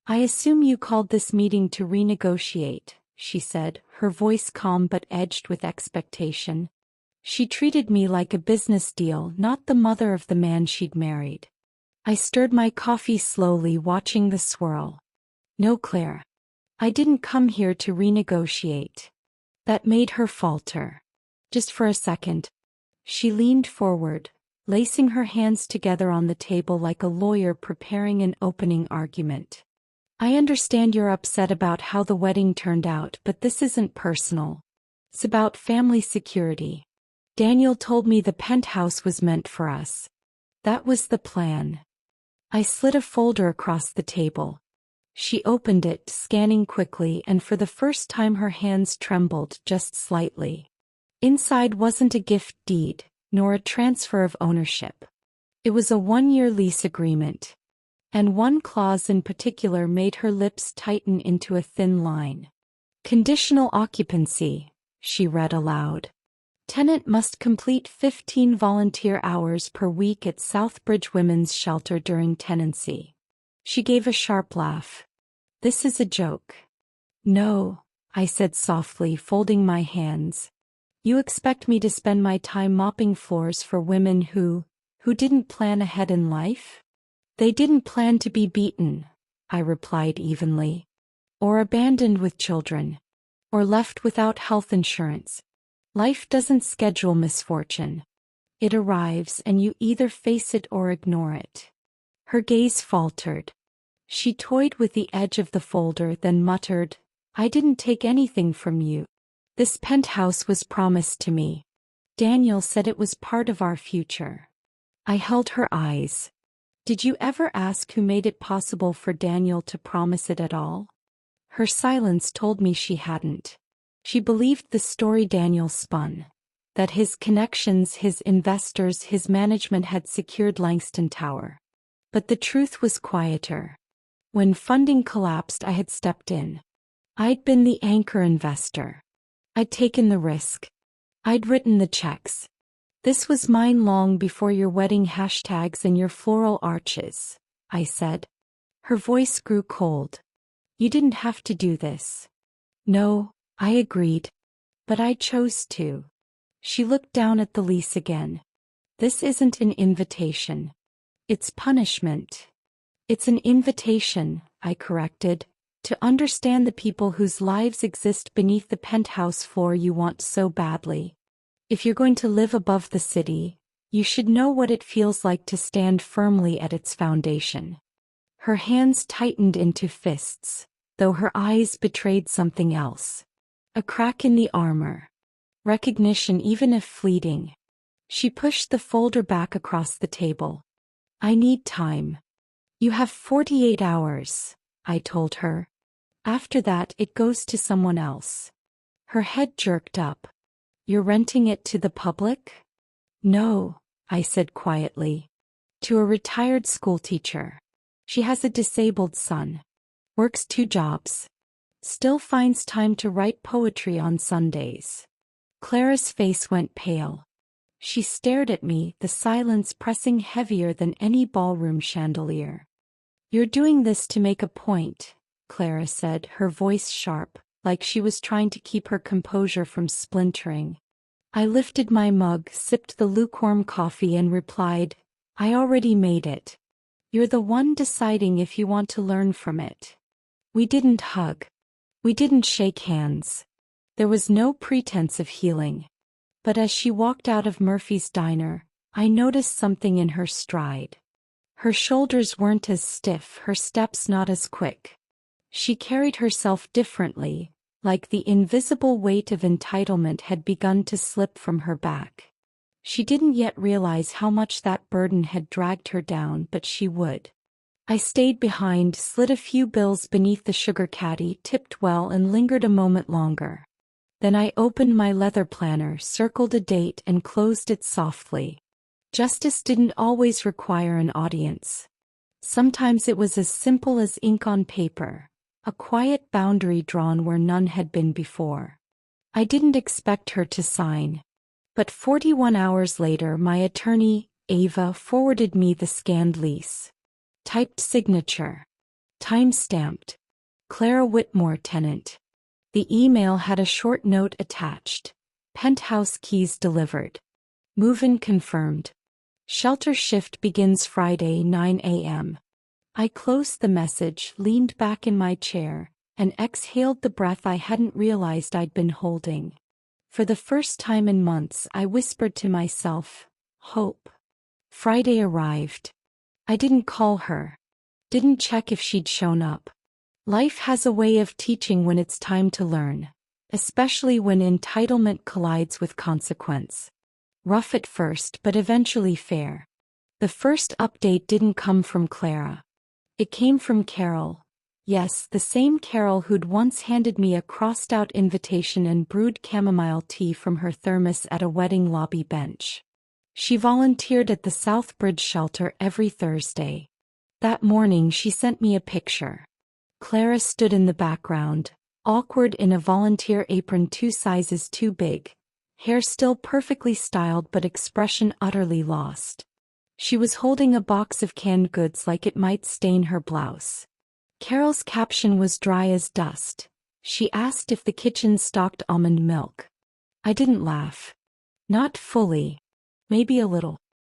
[SPEAKER 1] I assume you called this meeting to renegotiate, she said, her voice calm but edged with expectation. She treated me like a business deal, not the mother of the man she'd married. I stirred my coffee slowly, watching the swirl. No, Claire. I didn't come here to renegotiate. That made her falter. Just for a second. She leaned forward, lacing her hands together on the table like a lawyer preparing an opening argument. I understand you're upset about how the wedding turned out, but this isn't personal. It's about family security. Daniel told me the penthouse was meant for us. That was the plan. I slid a folder across the table. She opened it, scanning quickly, and for the first time her hands trembled just slightly. Inside wasn't a gift deed, nor a transfer of ownership. It was a 1-year lease agreement. And one clause in particular made her lips tighten into a thin line. Conditional occupancy, she read aloud. Tenant must complete 15 volunteer hours per week at Southbridge Women's Shelter during tenancy. She gave a sharp laugh. This is a joke. No, I said softly, folding my hands. You expect me to spend my time mopping floors for women who didn't plan ahead in life? They didn't plan to be beaten, I replied evenly. Or abandoned with children. Or left without health insurance. Life doesn't schedule misfortune. It arrives and you either face it or ignore it. Her gaze faltered. She toyed with the edge of the folder, then muttered, I didn't take anything from you. This penthouse was promised to me. Daniel said it was part of our future. I held her eyes. Did you ever ask who made it possible for Daniel to promise it at all? Her silence told me she hadn't. She believed the story Daniel spun. That his connections, his investors, his management had secured Langston Tower. But the truth was quieter. When funding collapsed, I had stepped in. I'd been the anchor investor. I'd taken the risk. I'd written the checks. This was mine long before your wedding hashtags and your floral arches, I said. Her voice grew cold. You didn't have to do this. No, I agreed. But I chose to. She looked down at the lease again. This isn't an invitation. It's punishment. It's an invitation, I corrected, to understand the people whose lives exist beneath the penthouse floor you want so badly. If you're going to live above the city, you should know what it feels like to stand firmly at its foundation. Her hands tightened into fists, though her eyes betrayed something else. A crack in the armor. Recognition, even if fleeting. She pushed the folder back across the table. I need time. You have 48 hours, I told her. After that, it goes to someone else. Her head jerked up. You're renting it to the public? No, I said quietly. To a retired schoolteacher. She has a disabled son. Works 2 jobs. Still finds time to write poetry on Sundays. Clara's face went pale. She stared at me, the silence pressing heavier than any ballroom chandelier. You're doing this to make a point, Clara said, her voice sharp, like she was trying to keep her composure from splintering. I lifted my mug, sipped the lukewarm coffee and replied, I already made it. You're the one deciding if you want to learn from it. We didn't hug. We didn't shake hands. There was no pretense of healing. But as she walked out of Murphy's diner, I noticed something in her stride. Her shoulders weren't as stiff, her steps not as quick. She carried herself differently, like the invisible weight of entitlement had begun to slip from her back. She didn't yet realize how much that burden had dragged her down, but she would. I stayed behind, slid a few bills beneath the sugar caddy, tipped well, and lingered a moment longer. Then I opened my leather planner, circled a date, and closed it softly. Justice didn't always require an audience. Sometimes it was as simple as ink on paper, a quiet boundary drawn where none had been before. I didn't expect her to sign. But 41 hours later, my attorney, Ava, forwarded me the scanned lease. Typed signature. Time-stamped. Clara Whitmore, tenant. The email had a short note attached. Penthouse keys delivered. Move-in confirmed. Shelter shift begins Friday, 9 a.m. I closed the message, leaned back in my chair, and exhaled the breath I hadn't realized I'd been holding. For the first time in months, I whispered to myself, hope. Friday arrived. I didn't call her. Didn't check if she'd shown up. Life has a way of teaching when it's time to learn, especially when entitlement collides with consequence. Rough at first, but eventually fair. The first update didn't come from Clara. It came from Carol. Yes, the same Carol who'd once handed me a crossed-out invitation and brewed chamomile tea from her thermos at a wedding lobby bench. She volunteered at the Southbridge shelter every Thursday. That morning she sent me a picture. Clara stood in the background, awkward in a volunteer apron 2 sizes too big, hair still perfectly styled but expression utterly lost. She was holding a box of canned goods like it might stain her blouse. Carol's caption was dry as dust. She asked if the kitchen stocked almond milk. I didn't laugh. Not fully. Maybe a little.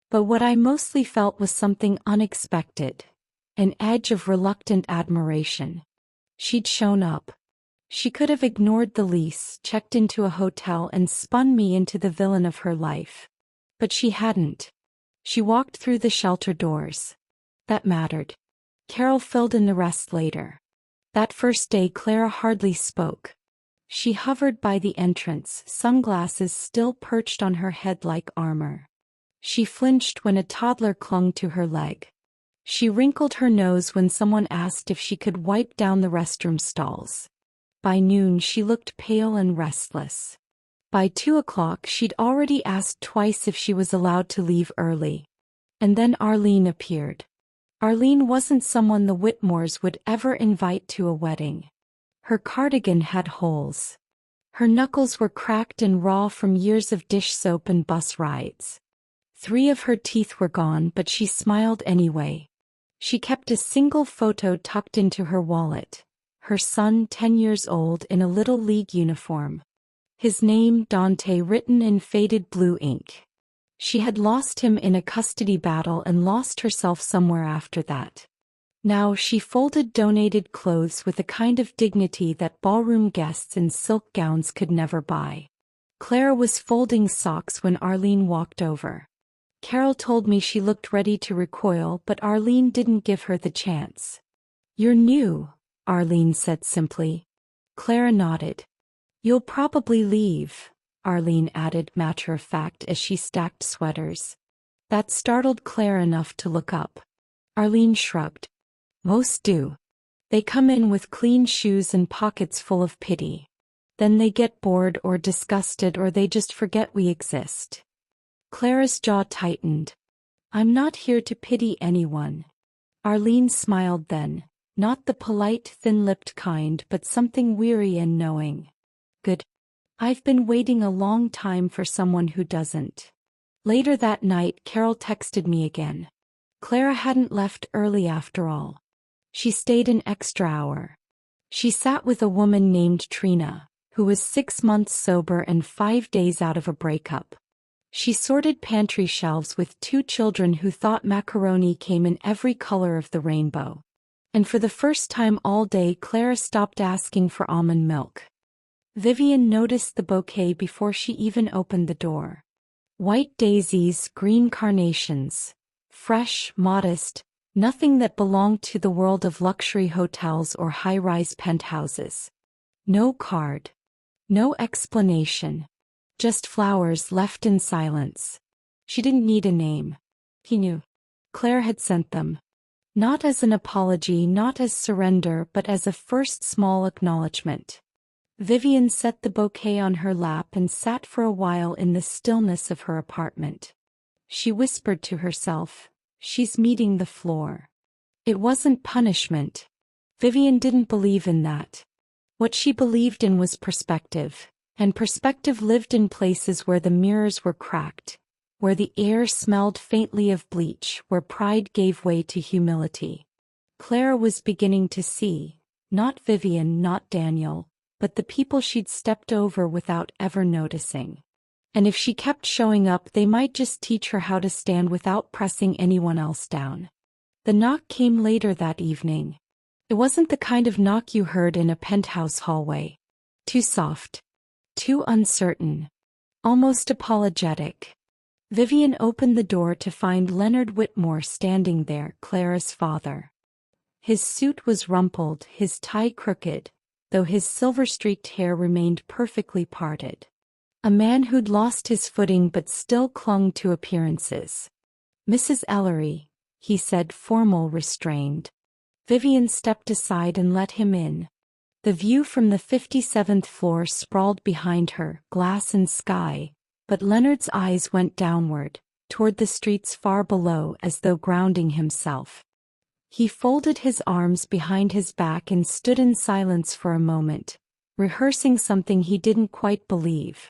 [SPEAKER 1] But what I mostly felt was something unexpected. An edge of reluctant admiration. She'd shown up. She could have ignored the lease, checked into a hotel, and spun me into the villain of her life. But she hadn't. She walked through the shelter doors. That mattered. Carol filled in the rest later. That first day Clara hardly spoke. She hovered by the entrance, sunglasses still perched on her head like armor. She flinched when a toddler clung to her leg. She wrinkled her nose when someone asked if she could wipe down the restroom stalls. By noon she looked pale and restless. By 2 o'clock she'd already asked twice if she was allowed to leave early. And then Arlene appeared. Arlene wasn't someone the Whitmores would ever invite to a wedding. Her cardigan had holes. Her knuckles were cracked and raw from years of dish soap and bus rides. 3 of her teeth were gone, but she smiled anyway. She kept a single photo tucked into her wallet. Her son, 10 years old, in a Little League uniform. His name, Dante, written in faded blue ink. She had lost him in a custody battle and lost herself somewhere after that. Now she folded donated clothes with a kind of dignity that ballroom guests in silk gowns could never buy. Clara was folding socks when Arlene walked over. Carol told me she looked ready to recoil, but Arlene didn't give her the chance. "You're new," Arlene said simply. Clara nodded. "You'll probably leave," Arlene added matter-of-fact as she stacked sweaters. That startled Clara enough to look up. Arlene shrugged. "Most do. They come in with clean shoes and pockets full of pity. Then they get bored or disgusted, or they just forget we exist." Clara's jaw tightened. "I'm not here to pity anyone." Arlene smiled then, not the polite, thin-lipped kind, but something weary and knowing. "Good. I've been waiting a long time for someone who doesn't." Later that night, Carol texted me again. Clara hadn't left early after all. She stayed an extra hour. She sat with a woman named Trina, who was 6 months sober and 5 days out of a breakup. She sorted pantry shelves with 2 children who thought macaroni came in every color of the rainbow. And for the first time all day, Clara stopped asking for almond milk. Vivian noticed the bouquet before she even opened the door. White daisies, green carnations. Fresh, modest, nothing that belonged to the world of luxury hotels or high-rise penthouses. No card. No explanation. Just flowers left in silence. She didn't need a name. He knew. Claire had sent them. Not as an apology, not as surrender, but as a first small acknowledgement. Vivian set the bouquet on her lap and sat for a while in the stillness of her apartment. She whispered to herself, "She's meeting the floor." It wasn't punishment. Vivian didn't believe in that. What she believed in was perspective, and perspective lived in places where the mirrors were cracked, where the air smelled faintly of bleach, where pride gave way to humility. Clara was beginning to see, not Vivian, not Daniel, but the people she'd stepped over without ever noticing. And if she kept showing up, they might just teach her how to stand without pressing anyone else down. The knock came later that evening. It wasn't the kind of knock you heard in a penthouse hallway. Too soft. Too uncertain. Almost apologetic. Vivian opened the door to find Leonard Whitmore standing there, Clara's father. His suit was rumpled, his tie crooked, though his silver-streaked hair remained perfectly parted. A man who'd lost his footing but still clung to appearances. "Mrs. Ellery," he said, formal, restrained. Vivian stepped aside and let him in. The view from the 57th floor sprawled behind her, glass and sky, but Leonard's eyes went downward, toward the streets far below, as though grounding himself. He folded his arms behind his back and stood in silence for a moment, rehearsing something he didn't quite believe.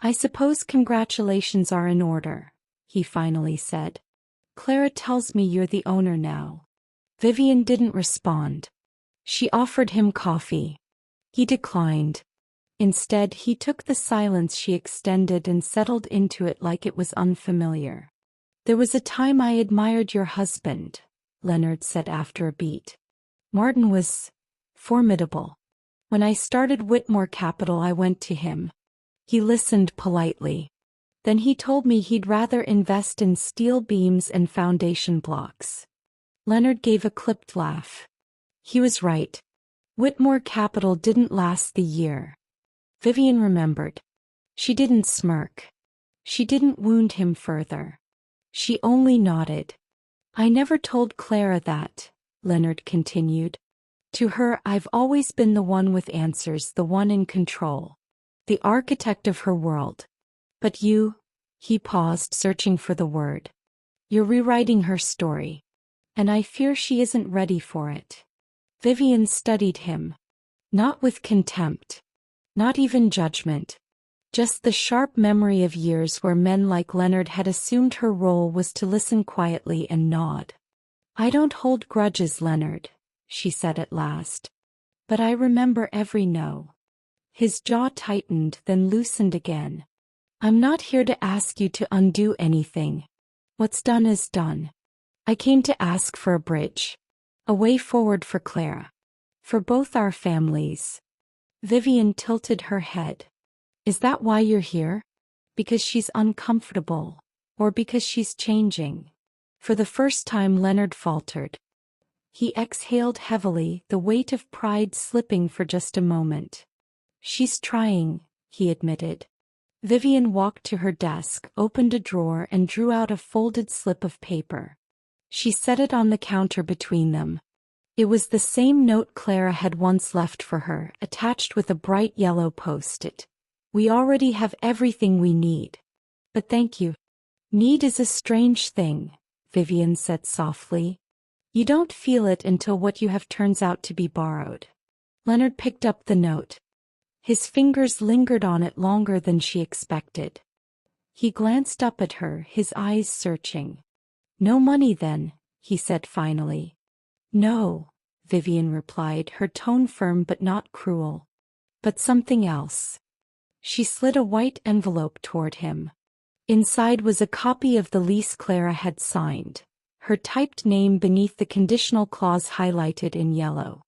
[SPEAKER 1] "I suppose congratulations are in order," he finally said. "Clara tells me you're the owner now." Vivian didn't respond. She offered him coffee. He declined. Instead, he took the silence she extended and settled into it like it was unfamiliar. "There was a time I admired your husband," Leonard said after a beat. "Martin was formidable. When I started Whitmore Capital, I went to him. He listened politely. Then he told me he'd rather invest in steel beams and foundation blocks." Leonard gave a clipped laugh. He was right. Whitmore Capital didn't last the year. Vivian remembered. She didn't smirk. She didn't wound him further. She only nodded. "I never told Clara that," Leonard continued. "To her, I've always been the one with answers, the one in control. The architect of her world. But you," he paused, searching for the word, "you're rewriting her story. And I fear she isn't ready for it." Vivian studied him. Not with contempt. Not even judgment. Just the sharp memory of years where men like Leonard had assumed her role was to listen quietly and nod. "I don't hold grudges, Leonard," she said at last. "But I remember every no." His jaw tightened, then loosened again. "I'm not here to ask you to undo anything. What's done is done. I came to ask for a bridge. A way forward for Clara. For both our families." Vivian tilted her head. "Is that why you're here? Because she's uncomfortable? Or because she's changing?" For the first time Leonard faltered. He exhaled heavily, the weight of pride slipping for just a moment. "She's trying," he admitted. Vivian walked to her desk, opened a drawer and drew out a folded slip of paper. She set it on the counter between them. It was the same note Clara had once left for her, attached with a bright yellow post-it. "We already have everything we need. But thank you." "Need is a strange thing," Vivian said softly. "You don't feel it until what you have turns out to be borrowed." Leonard picked up the note. His fingers lingered on it longer than she expected. He glanced up at her, his eyes searching. "No money then," he said finally. "No," Vivian replied, her tone firm but not cruel. "But something else." She slid a white envelope toward him. Inside was a copy of the lease Clara had signed, her typed name beneath the conditional clause highlighted in yellow.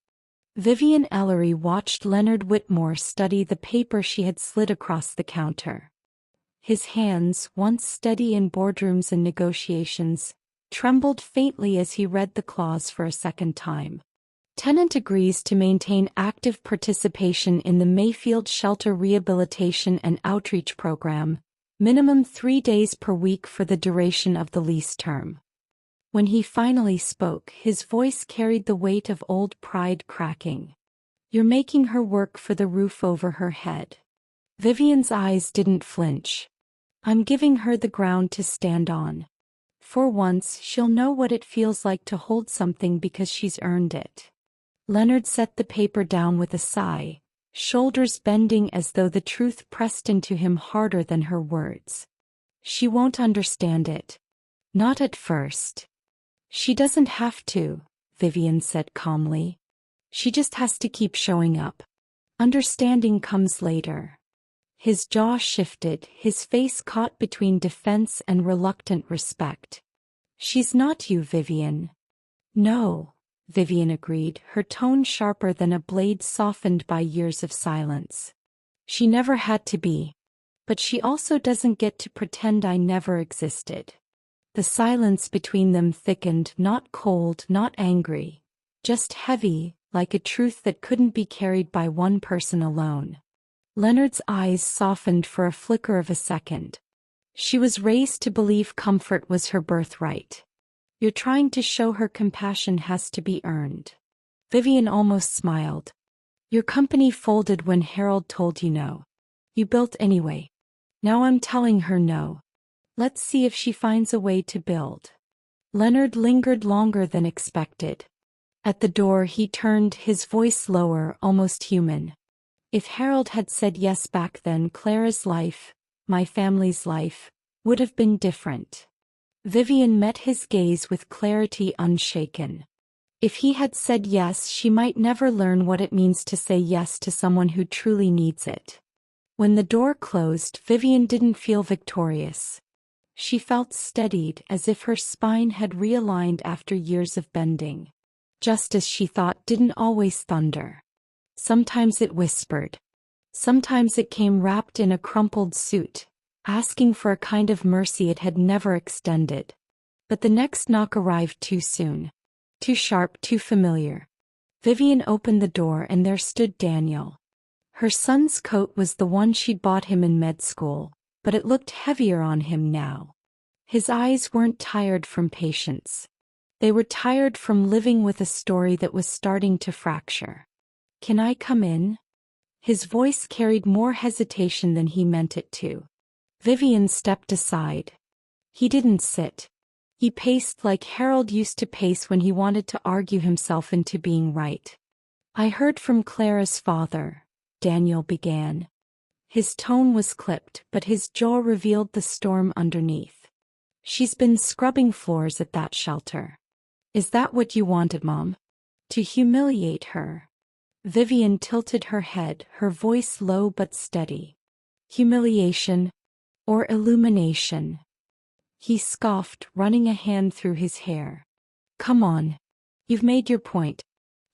[SPEAKER 1] Vivian Ellery watched Leonard Whitmore study the paper she had slid across the counter. His hands, once steady in boardrooms and negotiations, trembled faintly as he read the clause for a second time. Tenant agrees to maintain active participation in the Mayfield Shelter Rehabilitation and Outreach Program, minimum 3 days per week for the duration of the lease term. When he finally spoke, his voice carried the weight of old pride cracking. "You're making her work for the roof over her head." Vivian's eyes didn't flinch. "I'm giving her the ground to stand on. For once, she'll know what it feels like to hold something because she's earned it." Leonard set the paper down with a sigh, shoulders bending as though the truth pressed into him harder than her words. "She won't understand it. Not at first." "She doesn't have to," Vivian said calmly. "She just has to keep showing up. Understanding comes later." His jaw shifted, his face caught between defense and reluctant respect. "She's not you, Vivian." "No," Vivian agreed, her tone sharper than a blade softened by years of silence. "She never had to be. But she also doesn't get to pretend I never existed." The silence between them thickened, not cold, not angry, just heavy, like a truth that couldn't be carried by one person alone. Leonard's eyes softened for a flicker of a second. "She was raised to believe comfort was her birthright. You're trying to show her compassion has to be earned." Vivian almost smiled. "Your company folded when Harold told you no. You built anyway. Now I'm telling her no. Let's see if she finds a way to build." Leonard lingered longer than expected. At the door he turned, his voice lower, almost human. "If Harold had said yes back then, Clara's life, my family's life, would have been different." Vivian met his gaze with clarity unshaken. If he had said yes, she might never learn what it means to say yes to someone who truly needs it. When the door closed, Vivian didn't feel victorious. She felt steadied, as if her spine had realigned after years of bending. Justice, she thought, didn't always thunder. Sometimes it whispered. Sometimes it came wrapped in a crumpled suit, asking for a kind of mercy it had never extended. But the next knock arrived too soon. Too sharp, too familiar. Vivian opened the door and there stood Daniel. Her son's coat was the one she'd bought him in med school, but it looked heavier on him now. His eyes weren't tired from patience. They were tired from living with a story that was starting to fracture. "Can I come in?" His voice carried more hesitation than he meant it to. Vivian stepped aside. He didn't sit. He paced like Harold used to pace when he wanted to argue himself into being right. "I heard from Clara's father," Daniel began. His tone was clipped, but his jaw revealed the storm underneath. She's been scrubbing floors at that shelter. Is that what you wanted, Mom? To humiliate her? Vivian tilted her head, her voice low but steady. Humiliation? Or illumination? He scoffed, running a hand through his hair. Come on. You've made your point.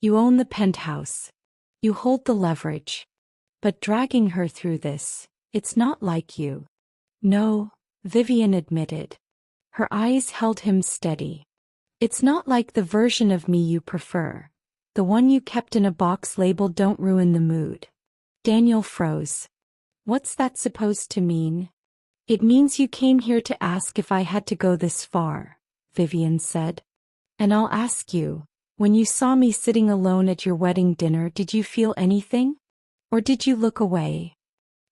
[SPEAKER 1] You own the penthouse. You hold the leverage. But dragging her through this, it's not like you. No, Vivian admitted. Her eyes held him steady. It's not like the version of me you prefer. The one you kept in a box labeled "Don't ruin the mood." Daniel froze. What's that supposed to mean? It means you came here to ask if I had to go this far, Vivian said. And I'll ask you, when you saw me sitting alone at your wedding dinner, did you feel anything? Or did you look away?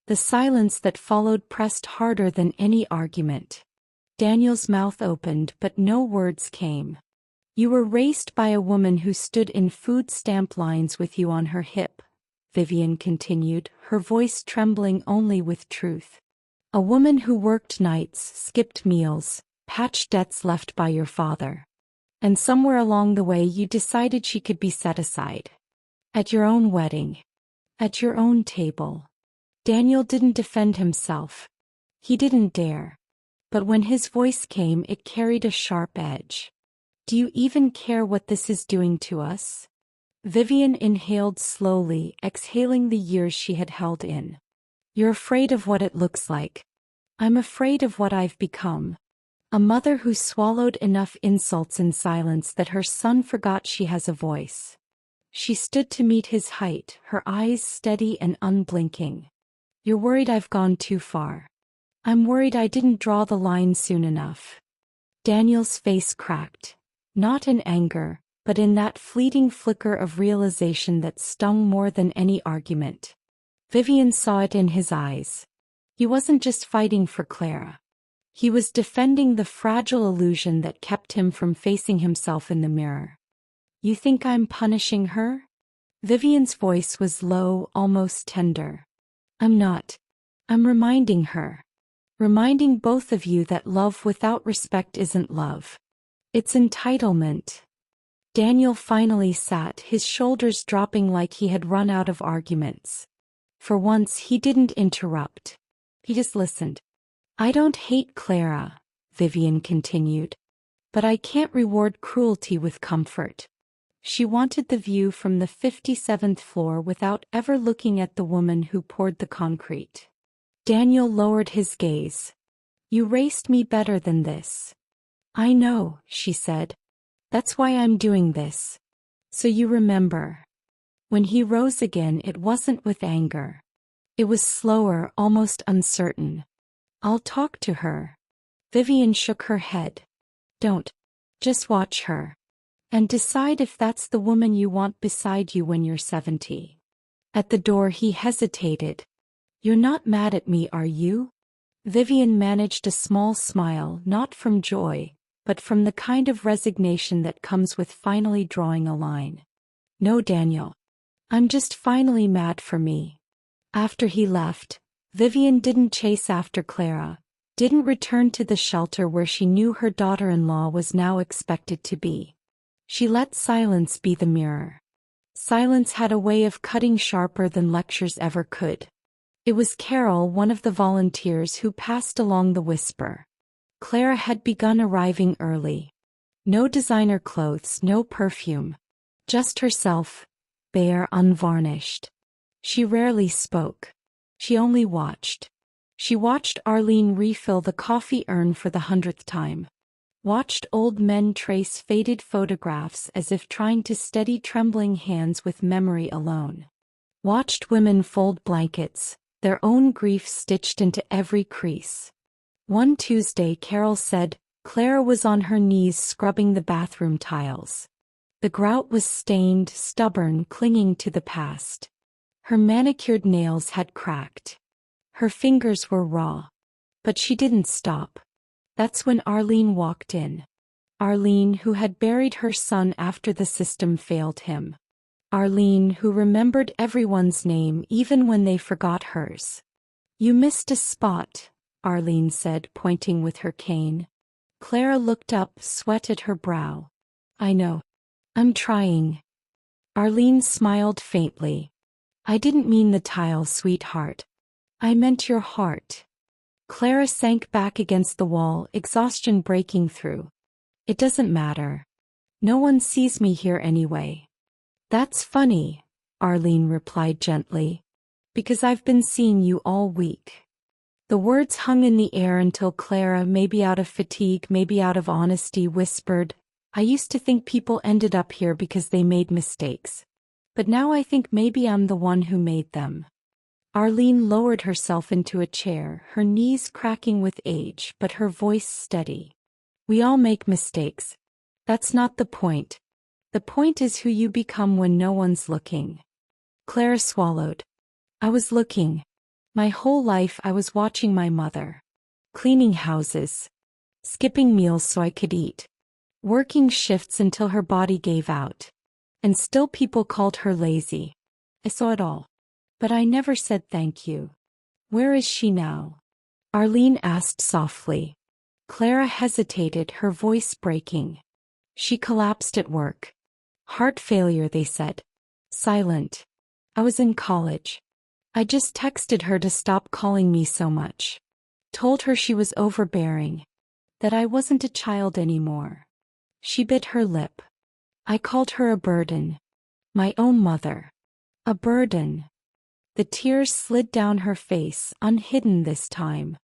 [SPEAKER 1] The silence that followed pressed harder than any argument. Daniel's mouth opened, but no words came. You were raised by a woman who stood in food stamp lines with you on her hip, Vivian continued, her voice trembling only with truth. A woman who worked nights, skipped meals, patched debts left by your father. And somewhere along the way you decided she could be set aside. At your own wedding. At your own table. Daniel didn't defend himself. He didn't dare. But when his voice came, it carried a sharp edge. Do you even care what this is doing to us? Vivian inhaled slowly, exhaling the years she had held in. You're afraid of what it looks like. I'm afraid of what I've become. A mother who swallowed enough insults in silence that her son forgot she has a voice. She stood to meet his height, her eyes steady and unblinking. You're worried I've gone too far. I'm worried I didn't draw the line soon enough. Daniel's face cracked. Not in anger, but in that fleeting flicker of realization that stung more than any argument. Vivian saw it in his eyes. He wasn't just fighting for Clara. He was defending the fragile illusion that kept him from facing himself in the mirror. You think I'm punishing her? Vivian's voice was low, almost tender. I'm not. I'm reminding her. Reminding both of you that love without respect isn't love. It's entitlement. Daniel finally sat, his shoulders dropping like he had run out of arguments. For once he didn't interrupt. He just listened. I don't hate Clara, Vivian continued. But I can't reward cruelty with comfort. She wanted the view from the 57th floor without ever looking at the woman who poured the concrete. Daniel lowered his gaze. You raced me better than this. I know, she said. That's why I'm doing this. So you remember. When he rose again, it wasn't with anger. It was slower, almost uncertain. I'll talk to her. Vivian shook her head. Don't. Just watch her. And decide if that's the woman you want beside you when you're 70. At the door he hesitated. You're not mad at me, are you? Vivian managed a small smile, not from joy, but from the kind of resignation that comes with finally drawing a line. No, Daniel. I'm just finally mad for me. After he left, Vivian didn't chase after Clara, didn't return to the shelter where she knew her daughter-in-law was now expected to be. She let silence be the mirror. Silence had a way of cutting sharper than lectures ever could. It was Carol, one of the volunteers, who passed along the whisper. Clara had begun arriving early. No designer clothes, no perfume. Just herself, bare, unvarnished. She rarely spoke. She only watched. She watched Arlene refill the coffee urn for the 100th time. Watched old men trace faded photographs as if trying to steady trembling hands with memory alone. Watched women fold blankets, their own grief stitched into every crease. One Tuesday Carol said Clara was on her knees scrubbing the bathroom tiles. The grout was stained, stubborn, clinging to the past. Her manicured nails had cracked. Her fingers were raw. But she didn't stop. That's when Arlene walked in. Arlene, who had buried her son after the system failed him. Arlene, who remembered everyone's name even when they forgot hers. You missed a spot, Arlene said, pointing with her cane. Clara looked up, sweat at her brow. I know. I'm trying. Arlene smiled faintly. I didn't mean the tile, sweetheart. I meant your heart. Clara sank back against the wall, exhaustion breaking through. It doesn't matter. No one sees me here anyway. That's funny, Arlene replied gently. Because I've been seeing you all week. The words hung in the air until Clara, maybe out of fatigue, maybe out of honesty, whispered, I used to think people ended up here because they made mistakes. But now I think maybe I'm the one who made them. Arlene lowered herself into a chair, her knees cracking with age, but her voice steady. We all make mistakes. That's not the point. The point is who you become when no one's looking. Clara swallowed. I was looking. My whole life I was watching my mother. Cleaning houses. Skipping meals so I could eat. Working shifts until her body gave out. And still people called her lazy. I saw it all. But I never said thank you. Where is she now? Arlene asked softly. Clara hesitated, her voice breaking. She collapsed at work. Heart failure, they said. Silent. I was in college. I just texted her to stop calling me so much. Told her she was overbearing. That I wasn't a child anymore. She bit her lip. I called her a burden. My own mother. A burden. The tears slid down her face, unhidden this time.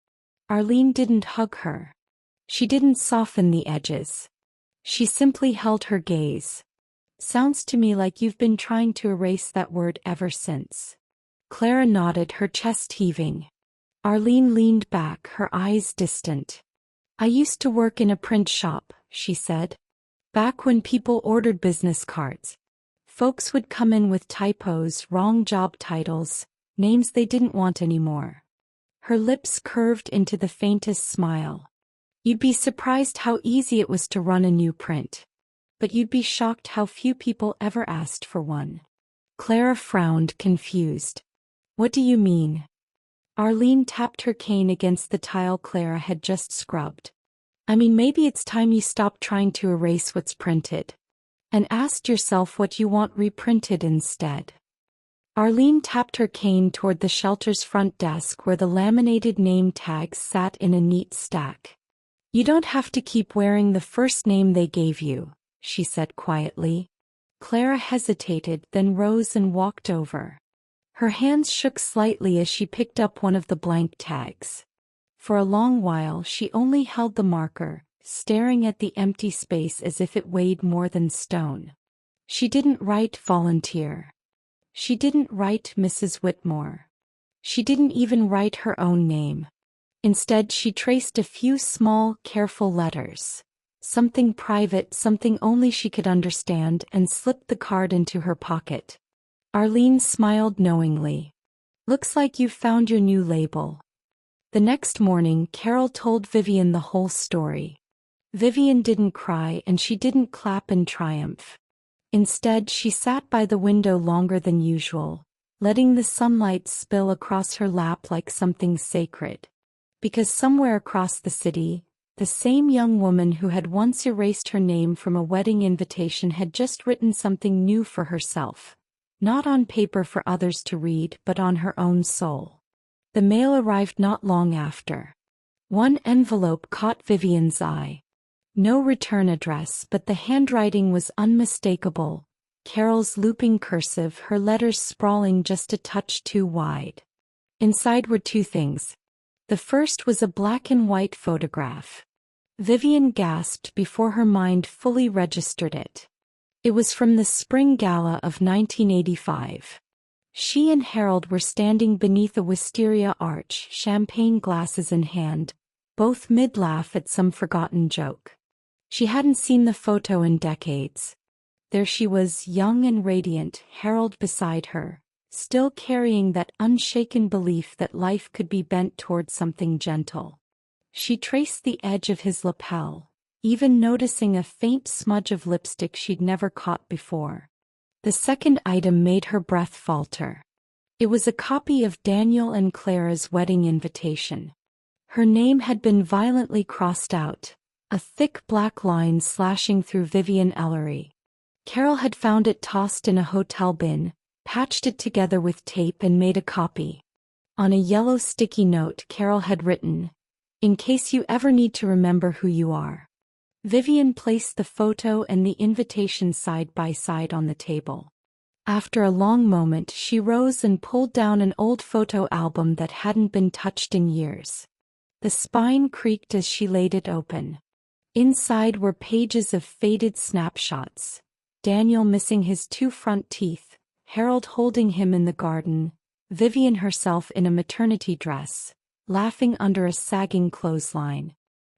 [SPEAKER 1] Arlene didn't hug her. She didn't soften the edges. She simply held her gaze. Sounds to me like you've been trying to erase that word ever since. Clara nodded, her chest heaving. Arlene leaned back, her eyes distant. I used to work in a print shop, she said. Back when people ordered business cards. Folks would come in with typos, wrong job titles, names they didn't want anymore. Her lips curved into the faintest smile. You'd be surprised how easy it was to run a new print. But you'd be shocked how few people ever asked for one. Clara frowned, confused. What do you mean? Arlene tapped her cane against the tile Clara had just scrubbed. I mean, maybe it's time you stopped trying to erase what's printed. And asked yourself what you want reprinted instead. Arlene tapped her cane toward the shelter's front desk where the laminated name tags sat in a neat stack. You don't have to keep wearing the first name they gave you, she said quietly. Clara hesitated, then rose and walked over. Her hands shook slightly as she picked up one of the blank tags. For a long while she only held the marker, staring at the empty space as if it weighed more than stone. She didn't write volunteer. She didn't write Mrs. Whitmore. She didn't even write her own name. Instead, she traced a few small, careful letters. Something private, something only she could understand, and slipped the card into her pocket. Arlene smiled knowingly. Looks like you've found your new label. The next morning, Carol told Vivian the whole story. Vivian didn't cry and she didn't clap in triumph. Instead, she sat by the window longer than usual, letting the sunlight spill across her lap like something sacred. Because somewhere across the city, the same young woman who had once erased her name from a wedding invitation had just written something new for herself. Not on paper for others to read, but on her own soul. The mail arrived not long after. One envelope caught Vivian's eye. No return address, but the handwriting was unmistakable. Carol's looping cursive, her letters sprawling just a touch too wide. Inside were two things. The first was a black and white photograph. Vivian gasped before her mind fully registered it. It was from the spring gala of 1985. She and Harold were standing beneath a wisteria arch, champagne glasses in hand, both mid-laugh at some forgotten joke. She hadn't seen the photo in decades. There she was, young and radiant, Harold beside her, still carrying that unshaken belief that life could be bent toward something gentle. She traced the edge of his lapel, even noticing a faint smudge of lipstick she'd never caught before. The second item made her breath falter. It was a copy of Daniel and Clara's wedding invitation. Her name had been violently crossed out, a thick black line slashing through Vivian Ellery. Carol had found it tossed in a hotel bin, patched it together with tape and made a copy. On a yellow sticky note Carol had written, "In case you ever need to remember who you are." Vivian placed the photo and the invitation side by side on the table. After a long moment she rose and pulled down an old photo album that hadn't been touched in years. The spine creaked as she laid it open. Inside were pages of faded snapshots. Daniel missing his 2 front teeth, Harold holding him in the garden, Vivian herself in a maternity dress, laughing under a sagging clothesline.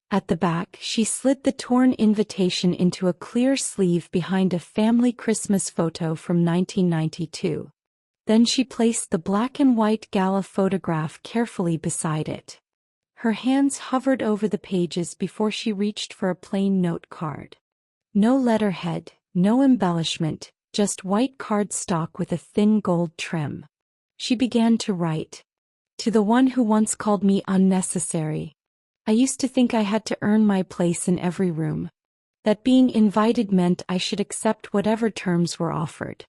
[SPEAKER 1] At the back she slid the torn invitation into a clear sleeve behind a family Christmas photo from 1992. Then she placed the black and white gala photograph carefully beside it. Her hands hovered over the pages before she reached for a plain note card. No letterhead, no embellishment, just white cardstock with a thin gold trim. She began to write. To the one who once called me unnecessary. I used to think I had to earn my place in every room. That being invited meant I should accept whatever terms were offered.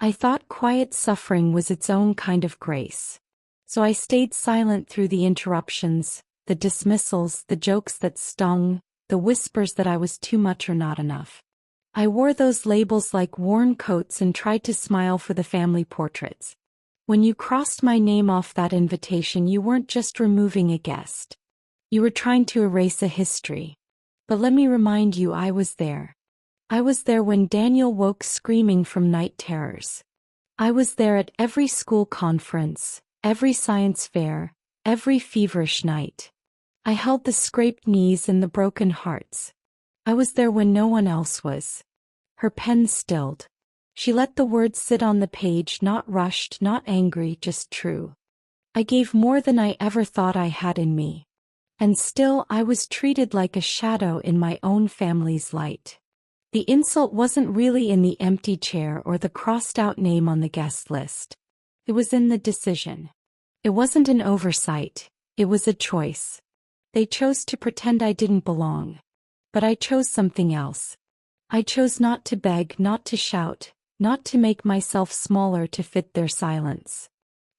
[SPEAKER 1] I thought quiet suffering was its own kind of grace. So I stayed silent through the interruptions, the dismissals, the jokes that stung, the whispers that I was too much or not enough. I wore those labels like worn coats and tried to smile for the family portraits. When you crossed my name off that invitation, you weren't just removing a guest. You were trying to erase a history. But let me remind you, I was there. I was there when Daniel woke screaming from night terrors. I was there at every school conference, every science fair, every feverish night. I held the scraped knees and the broken hearts. I was there when no one else was. Her pen stilled. She let the words sit on the page, not rushed, not angry, just true. I gave more than I ever thought I had in me. And still I was treated like a shadow in my own family's light. The insult wasn't really in the empty chair or the crossed-out name on the guest list. It was in the decision. It wasn't an oversight. It was a choice. They chose to pretend I didn't belong. But I chose something else. I chose not to beg, not to shout, not to make myself smaller to fit their silence.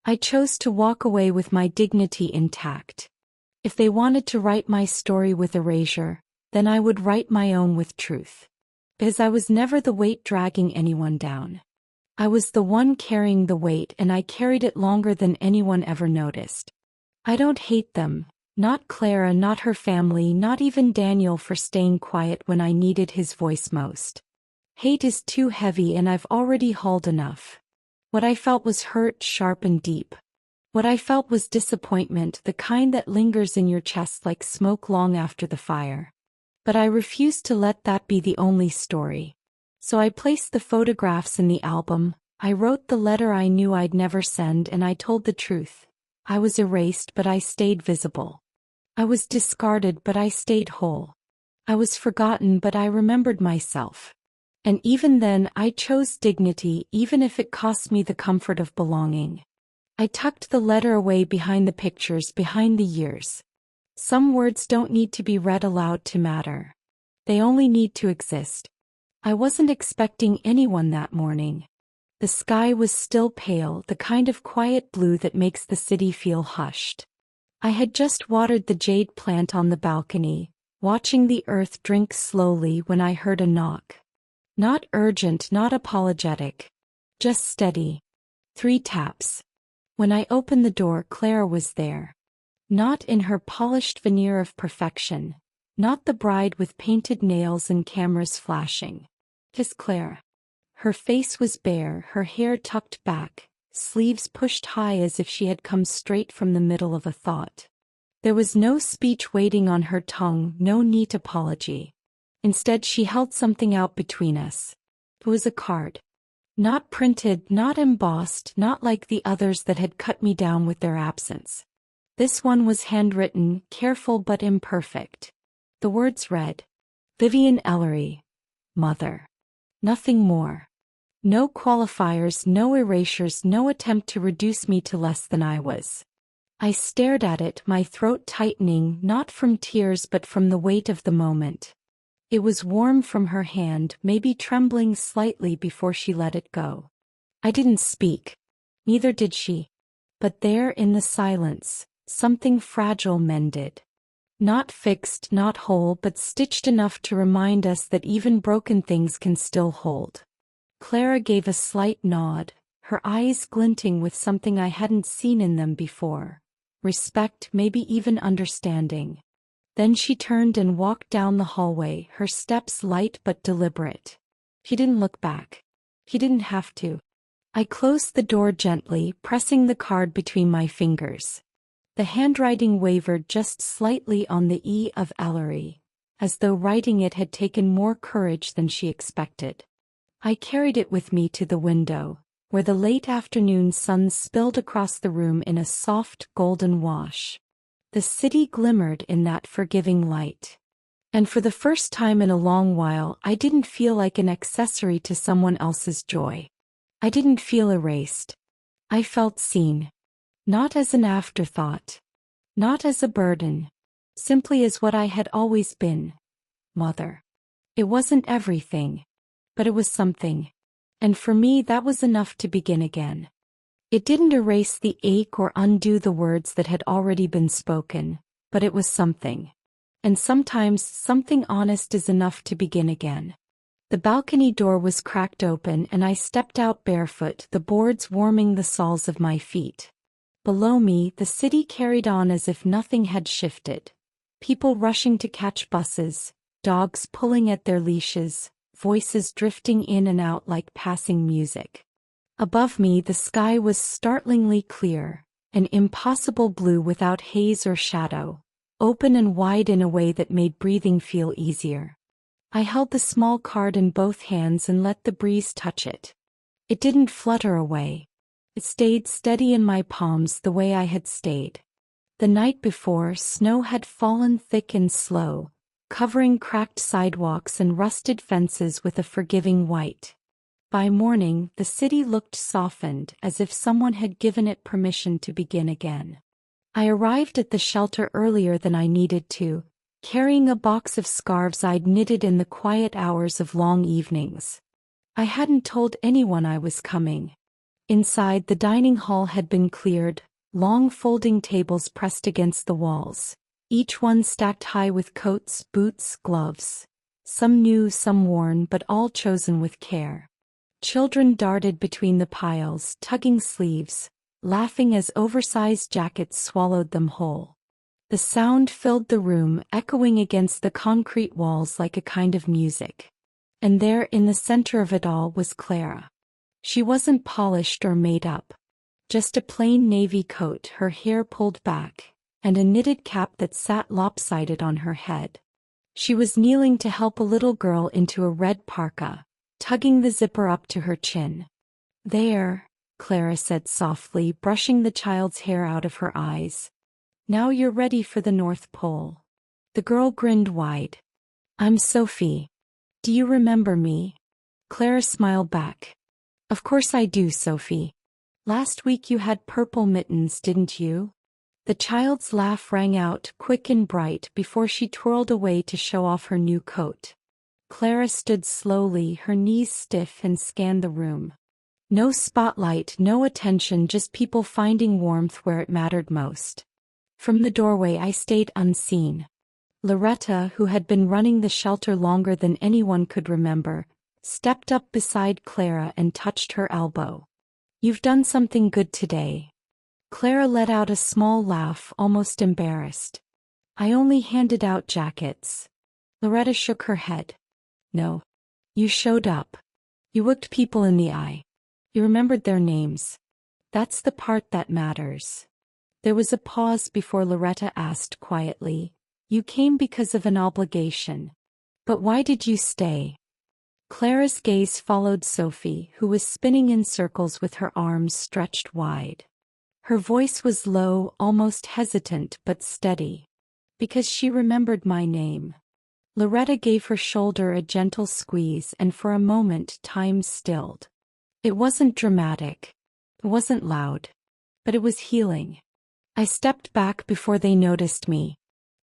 [SPEAKER 1] I chose to walk away with my dignity intact. If they wanted to write my story with erasure, then I would write my own with truth. Because I was never the weight dragging anyone down. I was the one carrying the weight, and I carried it longer than anyone ever noticed. I don't hate them, not Clara, not her family, not even Daniel for staying quiet when I needed his voice most. Hate is too heavy and I've already hauled enough. What I felt was hurt, sharp and deep. What I felt was disappointment, the kind that lingers in your chest like smoke long after the fire. But I refused to let that be the only story. So I placed the photographs in the album, I wrote the letter I knew I'd never send, and I told the truth. I was erased, but I stayed visible. I was discarded, but I stayed whole. I was forgotten, but I remembered myself. And even then I chose dignity, even if it cost me the comfort of belonging. I tucked the letter away behind the pictures, behind the years. Some words don't need to be read aloud to matter. They only need to exist. I wasn't expecting anyone that morning. The sky was still pale, the kind of quiet blue that makes the city feel hushed. I had just watered the jade plant on the balcony, watching the earth drink slowly when I heard a knock. Not urgent, not apologetic. Just steady. 3 taps. When I opened the door, Clara was there. Not in her polished veneer of perfection. Not the bride with painted nails and cameras flashing. Just Clara. Her face was bare, her hair tucked back, sleeves pushed high as if she had come straight from the middle of a thought. There was no speech waiting on her tongue, no neat apology. Instead, she held something out between us. It was a card. Not printed, not embossed, not like the others that had cut me down with their absence. This one was handwritten, careful but imperfect. The words read, Vivian Ellery, Mother. Nothing more. No qualifiers, no erasures, no attempt to reduce me to less than I was. I stared at it, my throat tightening, not from tears but from the weight of the moment. It was warm from her hand, maybe trembling slightly before she let it go. I didn't speak. Neither did she. But there in the silence, something fragile mended. Not fixed, not whole, but stitched enough to remind us that even broken things can still hold. Clara gave a slight nod, her eyes glinting with something I hadn't seen in them before. Respect, maybe even understanding. Then she turned and walked down the hallway, her steps light but deliberate. She didn't look back. He didn't have to. I closed the door gently, pressing the card between my fingers. The handwriting wavered just slightly on the E of Ellery, as though writing it had taken more courage than she expected. I carried it with me to the window, where the late afternoon sun spilled across the room in a soft golden wash. The city glimmered in that forgiving light. And for the first time in a long while, I didn't feel like an accessory to someone else's joy. I didn't feel erased. I felt seen. Not as an afterthought. Not as a burden. Simply as what I had always been. Mother. It wasn't everything. But it was something. And for me that was enough to begin again. It didn't erase the ache or undo the words that had already been spoken, but it was something. And sometimes something honest is enough to begin again. The balcony door was cracked open and I stepped out barefoot, the boards warming the soles of my feet. Below me, the city carried on as if nothing had shifted. People rushing to catch buses, dogs pulling at their leashes, voices drifting in and out like passing music. Above me, the sky was startlingly clear, an impossible blue without haze or shadow, open and wide in a way that made breathing feel easier. I held the small card in both hands and let the breeze touch it. It didn't flutter away. It stayed steady in my palms the way I had stayed. The night before, snow had fallen thick and slow, covering cracked sidewalks and rusted fences with a forgiving white. By morning, the city looked softened, as if someone had given it permission to begin again. I arrived at the shelter earlier than I needed to, carrying a box of scarves I'd knitted in the quiet hours of long evenings. I hadn't told anyone I was coming. Inside, the dining hall had been cleared, long folding tables pressed against the walls, each one stacked high with coats, boots, gloves. Some new, some worn, but all chosen with care. Children darted between the piles, tugging sleeves, laughing as oversized jackets swallowed them whole. The sound filled the room, echoing against the concrete walls like a kind of music. And there in the center of it all was Clara. She wasn't polished or made up. Just a plain navy coat, her hair pulled back, and a knitted cap that sat lopsided on her head. She was kneeling to help a little girl into a red parka, tugging the zipper up to her chin. "There," Clara said softly, brushing the child's hair out of her eyes. "Now you're ready for the North Pole." The girl grinned wide. "I'm Sophie. Do you remember me?" Clara smiled back. "Of course I do, Sophie. Last week you had purple mittens, didn't you?" The child's laugh rang out, quick and bright, before she twirled away to show off her new coat. Clara stood slowly, her knees stiff, and scanned the room. No spotlight, no attention, just people finding warmth where it mattered most. From the doorway I stayed unseen. Loretta, who had been running the shelter longer than anyone could remember, stepped up beside Clara and touched her elbow. "You've done something good today." Clara let out a small laugh, almost embarrassed. "I only handed out jackets." Loretta shook her head. "No. You showed up. You looked people in the eye. You remembered their names. That's the part that matters." There was a pause before Loretta asked quietly, "You came because of an obligation. But why did you stay?" Clara's gaze followed Sophie, who was spinning in circles with her arms stretched wide. Her voice was low, almost hesitant, but steady. "Because she remembered my name." Loretta gave her shoulder a gentle squeeze, and for a moment time stilled. It wasn't dramatic. It wasn't loud. But it was healing. I stepped back before they noticed me.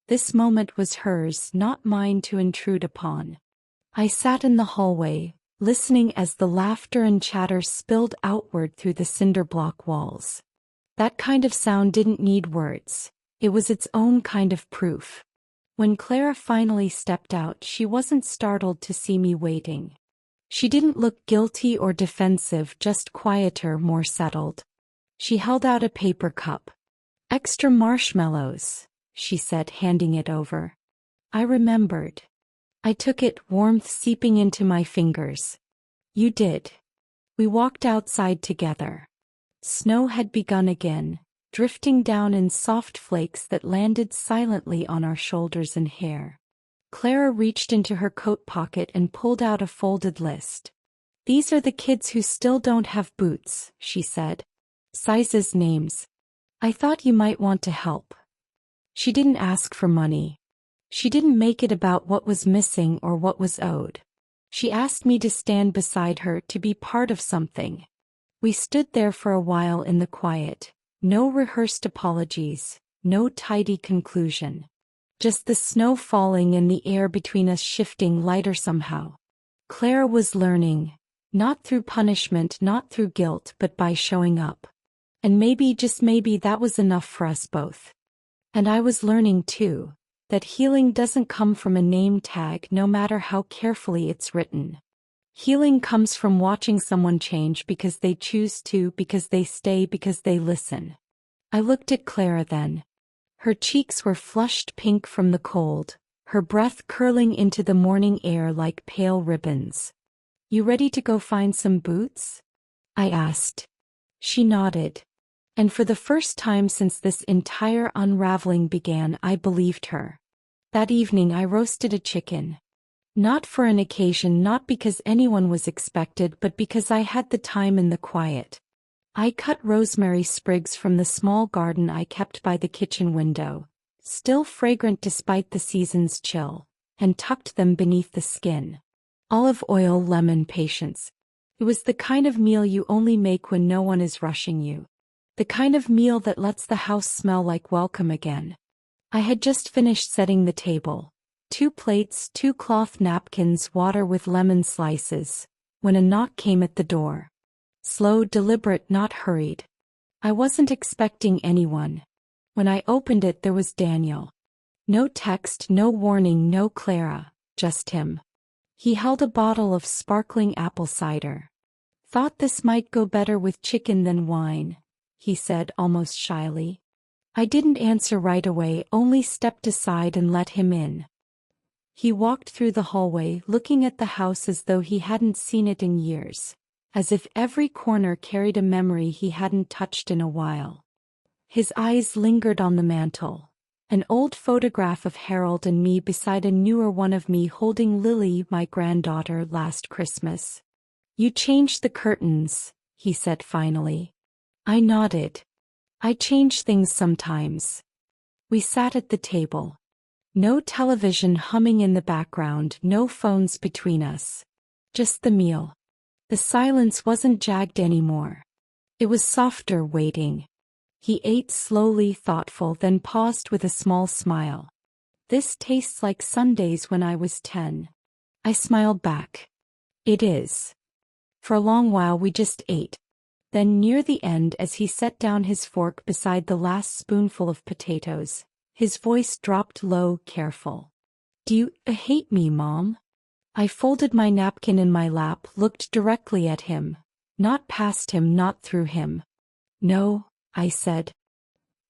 [SPEAKER 1] This moment was hers, not mine to intrude upon. I sat in the hallway, listening as the laughter and chatter spilled outward through the cinder block walls. That kind of sound didn't need words. It was its own kind of proof. When Clara finally stepped out, she wasn't startled to see me waiting. She didn't look guilty or defensive, just quieter, more settled. She held out a paper cup. "Extra marshmallows," she said, handing it over. I remembered. I took it, warmth seeping into my fingers. "You did." We walked outside together. Snow had begun again, drifting down in soft flakes that landed silently on our shoulders and hair. Clara reached into her coat pocket and pulled out a folded list. "These are the kids who still don't have boots," she said. "Sizes, names. I thought you might want to help." She didn't ask for money. She didn't make it about what was missing or what was owed. She asked me to stand beside her, to be part of something. We stood there for a while in the quiet. No rehearsed apologies, no tidy conclusion. Just the snow falling and the air between us shifting lighter somehow. Clara was learning, not through punishment, not through guilt, but by showing up. And maybe, just maybe, that was enough for us both. And I was learning too, that healing doesn't come from a name tag, no matter how carefully it's written. Healing comes from watching someone change because they choose to, because they stay, because they listen. I looked at Clara then. Her cheeks were flushed pink from the cold, her breath curling into the morning air like pale ribbons. "You ready to go find some boots?" I asked. She nodded. And for the first time since this entire unraveling began, I believed her. That evening I roasted a chicken. Not for an occasion, not because anyone was expected, but because I had the time and the quiet. I cut rosemary sprigs from the small garden I kept by the kitchen window, still fragrant despite the season's chill, and tucked them beneath the skin. Olive oil, lemon, patience. It was the kind of meal you only make when no one is rushing you. The kind of meal that lets the house smell like welcome again. I had just finished setting the table. 2 plates, 2 cloth napkins, water with lemon slices, when a knock came at the door. Slow, deliberate, not hurried. I wasn't expecting anyone. When I opened it, there was Daniel. No text, no warning, no Clara, just him. He held a bottle of sparkling apple cider. "Thought this might go better with chicken than wine," he said almost shyly. I didn't answer right away, only stepped aside and let him in. He walked through the hallway, looking at the house as though he hadn't seen it in years, as if every corner carried a memory he hadn't touched in a while. His eyes lingered on the mantel, an old photograph of Harold and me beside a newer one of me holding Lily, my granddaughter, last Christmas. "You changed the curtains," he said finally. I nodded. "I change things sometimes." We sat at the table. No television humming in the background, no phones between us. Just the meal. The silence wasn't jagged anymore. It was softer, waiting. He ate slowly, thoughtful, then paused with a small smile. "This tastes like Sundays when I was 10. I smiled back. "It is." For a long while we just ate. Then near the end, as he set down his fork beside the last spoonful of potatoes, his voice dropped low, careful. "Do you hate me, Mom?" I folded my napkin in my lap, looked directly at him. Not past him, not through him. "No," I said.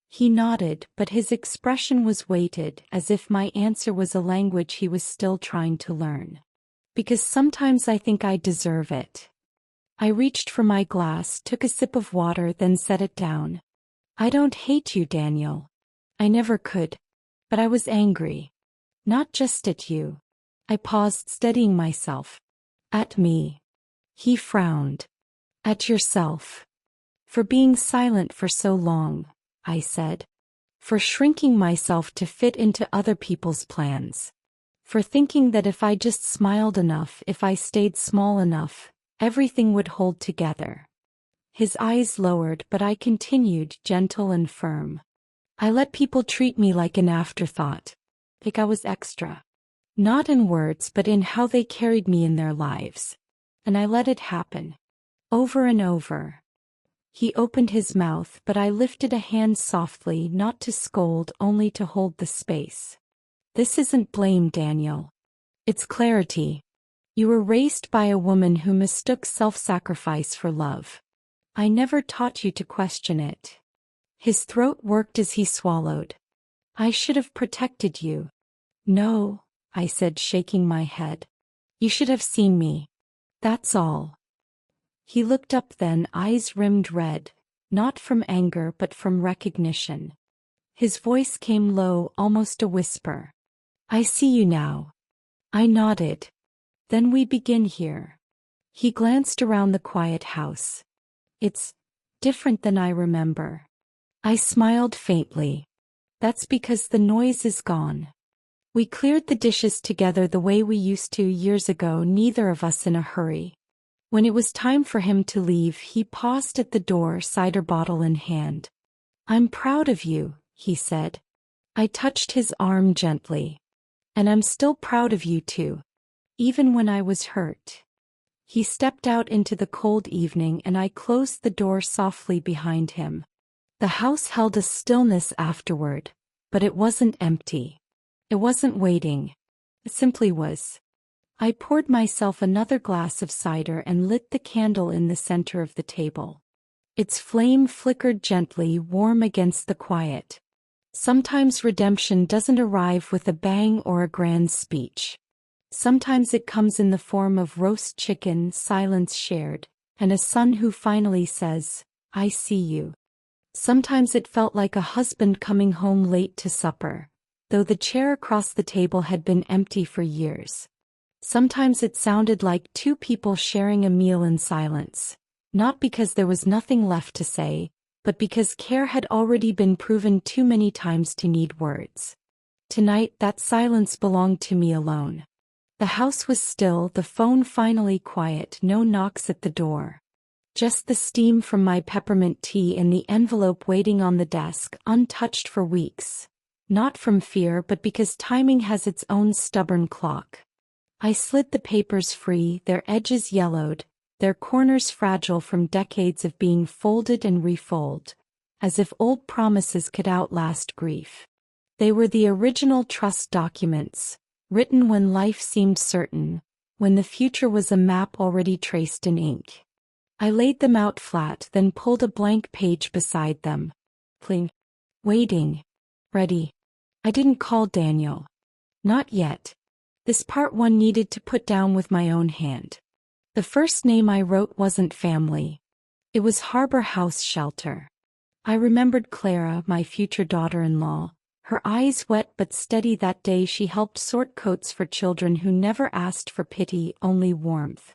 [SPEAKER 1] He nodded, but his expression was weighted, as if my answer was a language he was still trying to learn. "Because sometimes I think I deserve it." I reached for my glass, took a sip of water, then set it down. "I don't hate you, Daniel. I never could. But I was angry. Not just at you." I paused, steadying myself. "At me." He frowned. "At yourself. For being silent for so long," I said. "For shrinking myself to fit into other people's plans. For thinking that if I just smiled enough, if I stayed small enough, everything would hold together. His eyes lowered, but I continued, gentle and firm. I let people treat me like an afterthought. Like I was extra. Not in words, but in how they carried me in their lives. And I let it happen. Over and over. He opened his mouth, but I lifted a hand softly, not to scold, only to hold the space. This isn't blame, Daniel. It's clarity. You were raised by a woman who mistook self-sacrifice for love. I never taught you to question it. His throat worked as he swallowed. I should have protected you. No, I said, shaking my head. You should have seen me. That's all. He looked up then, eyes rimmed red, not from anger but from recognition. His voice came low, almost a whisper. I see you now. I nodded. Then we begin here. He glanced around the quiet house. It's different than I remember. I smiled faintly. That's because the noise is gone. We cleared the dishes together the way we used to years ago, neither of us in a hurry. When it was time for him to leave, he paused at the door, cider bottle in hand. I'm proud of you, he said. I touched his arm gently. And I'm still proud of you too. Even when I was hurt. He stepped out into the cold evening and I closed the door softly behind him. The house held a stillness afterward, but it wasn't empty. It wasn't waiting. It simply was. I poured myself another glass of cider and lit the candle in the center of the table. Its flame flickered gently, warm against the quiet. Sometimes redemption doesn't arrive with a bang or a grand speech. Sometimes it comes in the form of roast chicken, silence shared, and a son who finally says, I see you. Sometimes it felt like a husband coming home late to supper, though the chair across the table had been empty for years. Sometimes it sounded like two people sharing a meal in silence, not because there was nothing left to say, but because care had already been proven too many times to need words. Tonight that silence belonged to me alone. The house was still, the phone finally quiet, no knocks at the door. Just the steam from my peppermint tea and the envelope waiting on the desk, untouched for weeks. Not from fear, but because timing has its own stubborn clock. I slid the papers free, their edges yellowed, their corners fragile from decades of being folded and refolded, as if old promises could outlast grief. They were the original trust documents, written when life seemed certain, when the future was a map already traced in ink. I laid them out flat, then pulled a blank page beside them. Pling. Waiting. Ready. I didn't call Daniel. Not yet. This part one needed to put down with my own hand. The first name I wrote wasn't family. It was Harbor House Shelter. I remembered Clara, my future daughter-in-law, her eyes wet but steady that day she helped sort coats for children who never asked for pity, only warmth.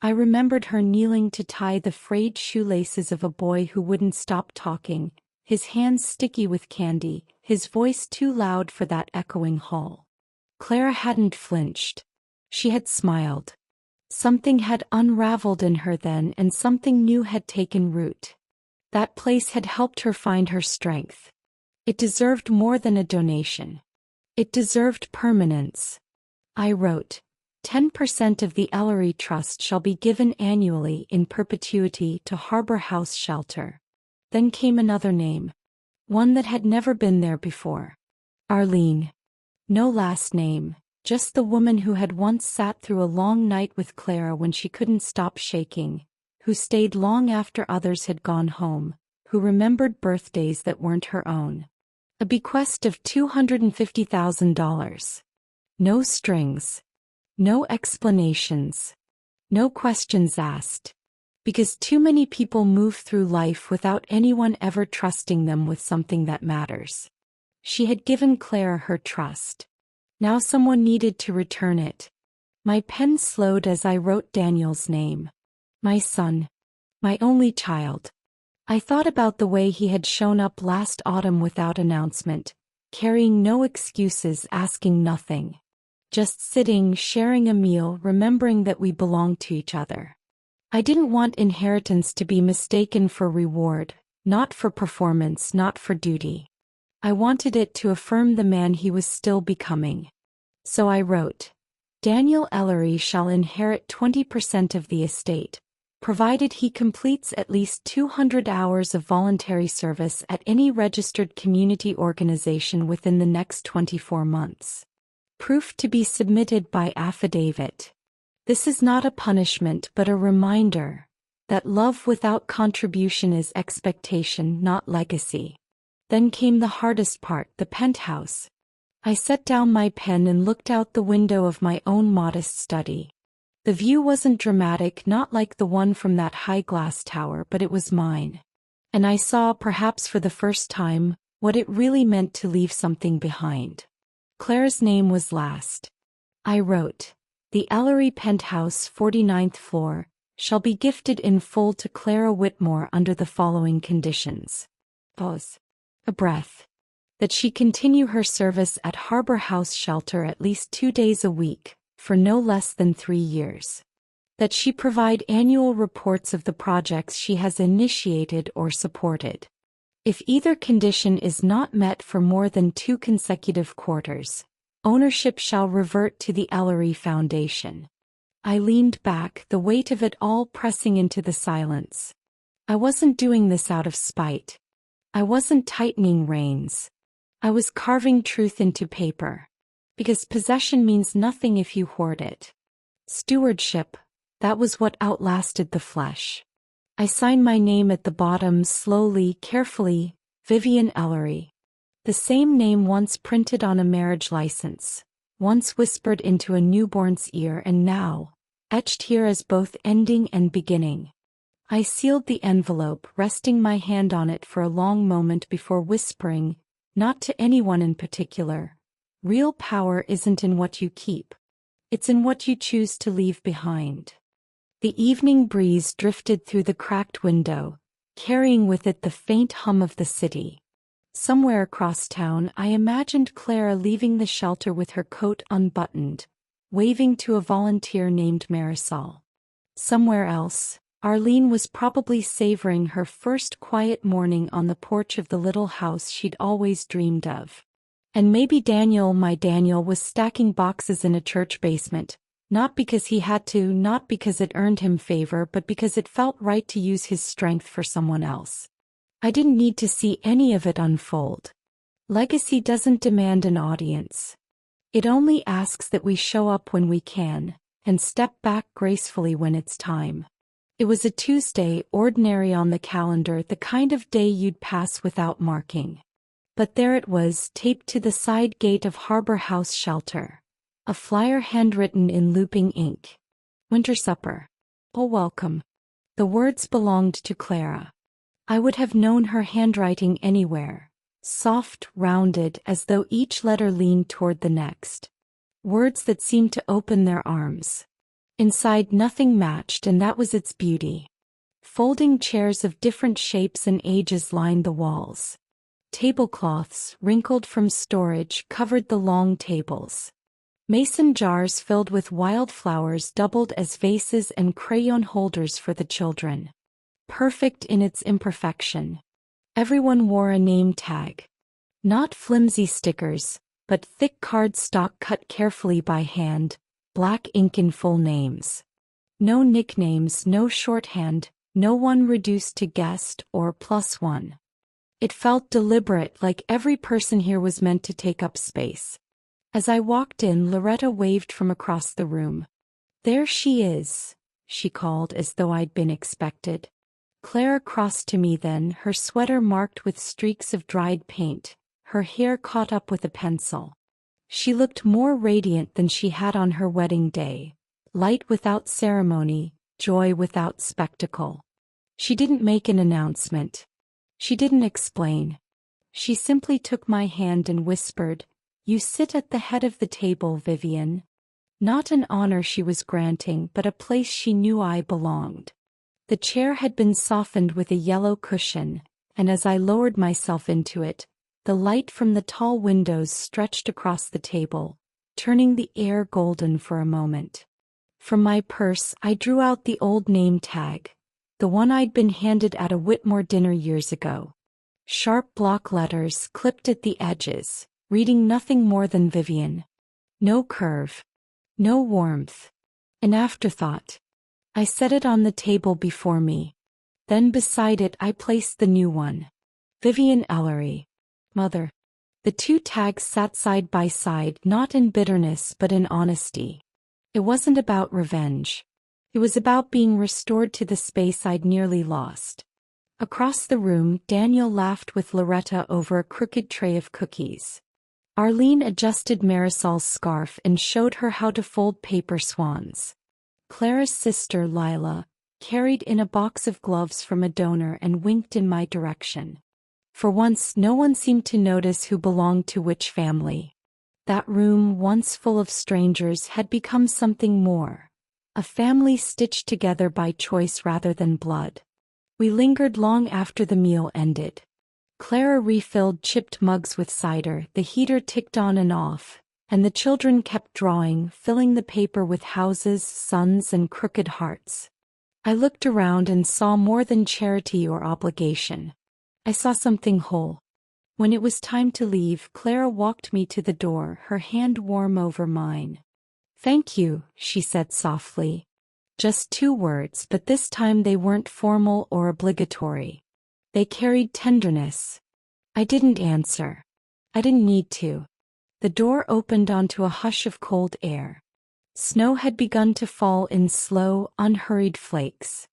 [SPEAKER 1] I remembered her kneeling to tie the frayed shoelaces of a boy who wouldn't stop talking, his hands sticky with candy, his voice too loud for that echoing hall. Clara hadn't flinched. She had smiled. Something had unraveled in her then, and something new had taken root. That place had helped her find her strength. It deserved more than a donation. It deserved permanence. I wrote, 10% of the Ellery Trust shall be given annually in perpetuity to Harbor House Shelter. Then came another name. One that had never been there before. Arlene. No last name, just the woman who had once sat through a long night with Clara when she couldn't stop shaking, who stayed long after others had gone home, who remembered birthdays that weren't her own. A bequest of $250,000. No strings. No explanations. No questions asked. Because too many people move through life without anyone ever trusting them with something that matters. She had given Clara her trust. Now someone needed to return it. My pen slowed as I wrote Daniel's name. My son. My only child. I thought about the way he had shown up last autumn without announcement, carrying no excuses, asking nothing. Just sitting, sharing a meal, remembering that we belonged to each other. I didn't want inheritance to be mistaken for reward, not for performance, not for duty. I wanted it to affirm the man he was still becoming. So I wrote, Daniel Ellery shall inherit 20% of the estate, provided he completes at least 200 hours of voluntary service at any registered community organization within the next 24 months. Proof to be submitted by affidavit. This is not a punishment but a reminder that love without contribution is expectation, not legacy. Then came the hardest part, the penthouse. I set down my pen and looked out the window of my own modest study. The view wasn't dramatic, not like the one from that high glass tower, but it was mine. And I saw, perhaps for the first time, what it really meant to leave something behind. Clara's name was last. I wrote, The Ellery Penthouse, 49th floor, shall be gifted in full to Clara Whitmore under the following conditions. Pause. A breath. That she continue her service at Harbor House Shelter at least 2 days a week, for no less than 3 years. That she provide annual reports of the projects she has initiated or supported. If either condition is not met for more than 2 consecutive quarters, ownership shall revert to the Ellery Foundation. I leaned back, the weight of it all pressing into the silence. I wasn't doing this out of spite. I wasn't tightening reins. I was carving truth into paper. Because possession means nothing if you hoard it. Stewardship, that was what outlasted the flesh. I signed my name at the bottom slowly, carefully, Vivian Ellery. The same name once printed on a marriage license, once whispered into a newborn's ear, and now, etched here as both ending and beginning. I sealed the envelope, resting my hand on it for a long moment before whispering, not to anyone in particular, real power isn't in what you keep. It's in what you choose to leave behind. The evening breeze drifted through the cracked window, carrying with it the faint hum of the city. Somewhere across town, I imagined Clara leaving the shelter with her coat unbuttoned, waving to a volunteer named Marisol. Somewhere else, Arlene was probably savoring her first quiet morning on the porch of the little house she'd always dreamed of. And maybe Daniel, my Daniel, was stacking boxes in a church basement, not because he had to, not because it earned him favor, but because it felt right to use his strength for someone else. I didn't need to see any of it unfold. Legacy doesn't demand an audience. It only asks that we show up when we can, and step back gracefully when it's time. It was a Tuesday, ordinary on the calendar, the kind of day you'd pass without marking. But there it was, taped to the side gate of Harbor House Shelter. A flyer handwritten in looping ink. Winter supper. Oh, welcome. The words belonged to Clara. I would have known her handwriting anywhere. Soft, rounded, as though each letter leaned toward the next. Words that seemed to open their arms. Inside nothing matched, and that was its beauty. Folding chairs of different shapes and ages lined the walls. Tablecloths, wrinkled from storage, covered the long tables. Mason jars filled with wildflowers doubled as vases and crayon holders for the children. Perfect in its imperfection. Everyone wore a name tag. Not flimsy stickers, but thick cardstock cut carefully by hand, black ink in full names. No nicknames, no shorthand, no one reduced to guest or +1. It felt deliberate, like every person here was meant to take up space. As I walked in, Loretta waved from across the room. "There she is," she called as though I'd been expected. Clara crossed to me then, her sweater marked with streaks of dried paint, her hair caught up with a pencil. She looked more radiant than she had on her wedding day, light without ceremony, joy without spectacle. She didn't make an announcement. She didn't explain. She simply took my hand and whispered, "You sit at the head of the table, Vivian." Not an honor she was granting, but a place she knew I belonged. The chair had been softened with a yellow cushion, and as I lowered myself into it, the light from the tall windows stretched across the table, turning the air golden for a moment. From my purse, I drew out the old name tag, the one I'd been handed at a Whitmore dinner years ago. Sharp block letters clipped at the edges, reading nothing more than Vivian. No curve. No warmth. An afterthought. I set it on the table before me. Then beside it I placed the new one. Vivian Ellery. Mother. The two tags sat side by side, not in bitterness but in honesty. It wasn't about revenge. It was about being restored to the space I'd nearly lost. Across the room, Daniel laughed with Loretta over a crooked tray of cookies. Arlene adjusted Marisol's scarf and showed her how to fold paper swans. Clara's sister, Lila, carried in a box of gloves from a donor and winked in my direction. For once, no one seemed to notice who belonged to which family. That room, once full of strangers, had become something more. A family stitched together by choice rather than blood. We lingered long after the meal ended. Clara refilled chipped mugs with cider, the heater ticked on and off, and the children kept drawing, filling the paper with houses, suns, and crooked hearts. I looked around and saw more than charity or obligation. I saw something whole. When it was time to leave, Clara walked me to the door, her hand warm over mine. "Thank you," she said softly. Just 2 words, but this time they weren't formal or obligatory. They carried tenderness. I didn't answer. I didn't need to. The door opened onto a hush of cold air. Snow had begun to fall in slow, unhurried flakes.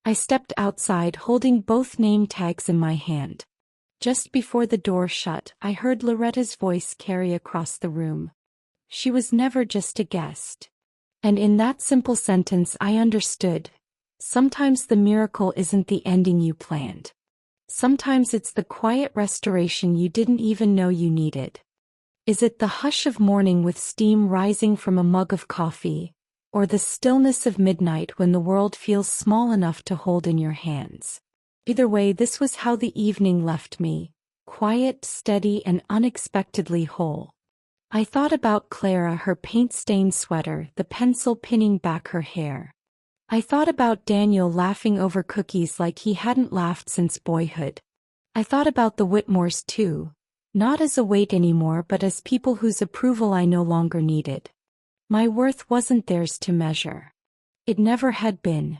[SPEAKER 1] I stepped outside, holding both name tags in my hand. Just before the door shut, I heard Loretta's voice carry across the room. She was never just a guest. And in that simple sentence I understood. Sometimes the miracle isn't the ending you planned. Sometimes it's the quiet restoration you didn't even know you needed. Is it the hush of morning with steam rising from a mug of coffee, or the stillness of midnight when the world feels small enough to hold in your hands? Either way, this was how the evening left me, quiet, steady, and unexpectedly whole. I thought about Clara, her paint-stained sweater, the pencil pinning back her hair. I thought about Daniel laughing over cookies like he hadn't laughed since boyhood. I thought about the Whitmores too, not as a weight anymore but as people whose approval I no longer needed. My worth wasn't theirs to measure. It never had been.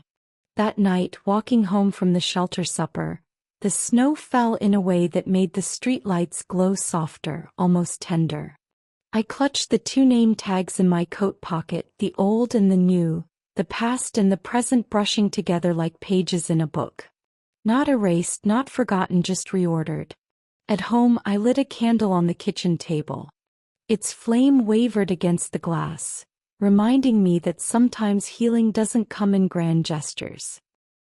[SPEAKER 1] That night, walking home from the shelter supper, the snow fell in a way that made the streetlights glow softer, almost tender. I clutched the 2 name tags in my coat pocket, the old and the new, the past and the present brushing together like pages in a book. Not erased, not forgotten, just reordered. At home, I lit a candle on the kitchen table. Its flame wavered against the glass, reminding me that sometimes healing doesn't come in grand gestures.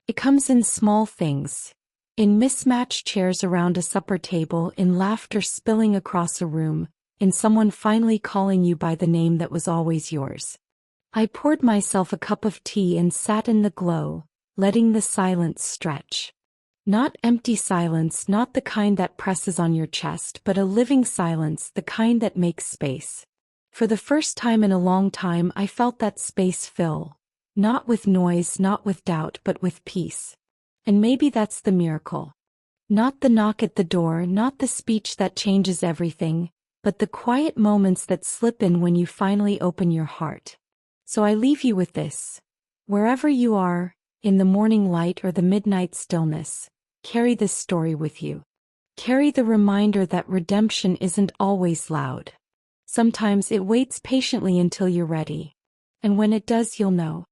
[SPEAKER 1] It comes in small things, in mismatched chairs around a supper table, in laughter spilling across a room, in someone finally calling you by the name that was always yours. I poured myself a cup of tea and sat in the glow, letting the silence stretch. Not empty silence, not the kind that presses on your chest, but a living silence, the kind that makes space. For the first time in a long time, I felt that space fill, not with noise, not with doubt, but with peace. And maybe that's the miracle. Not the knock at the door, not the speech that changes everything, but the quiet moments that slip in when you finally open your heart. So I leave you with this. Wherever you are, in the morning light or the midnight stillness, carry this story with you. Carry the reminder that redemption isn't always loud. Sometimes it waits patiently until you're ready. And when it does, you'll know.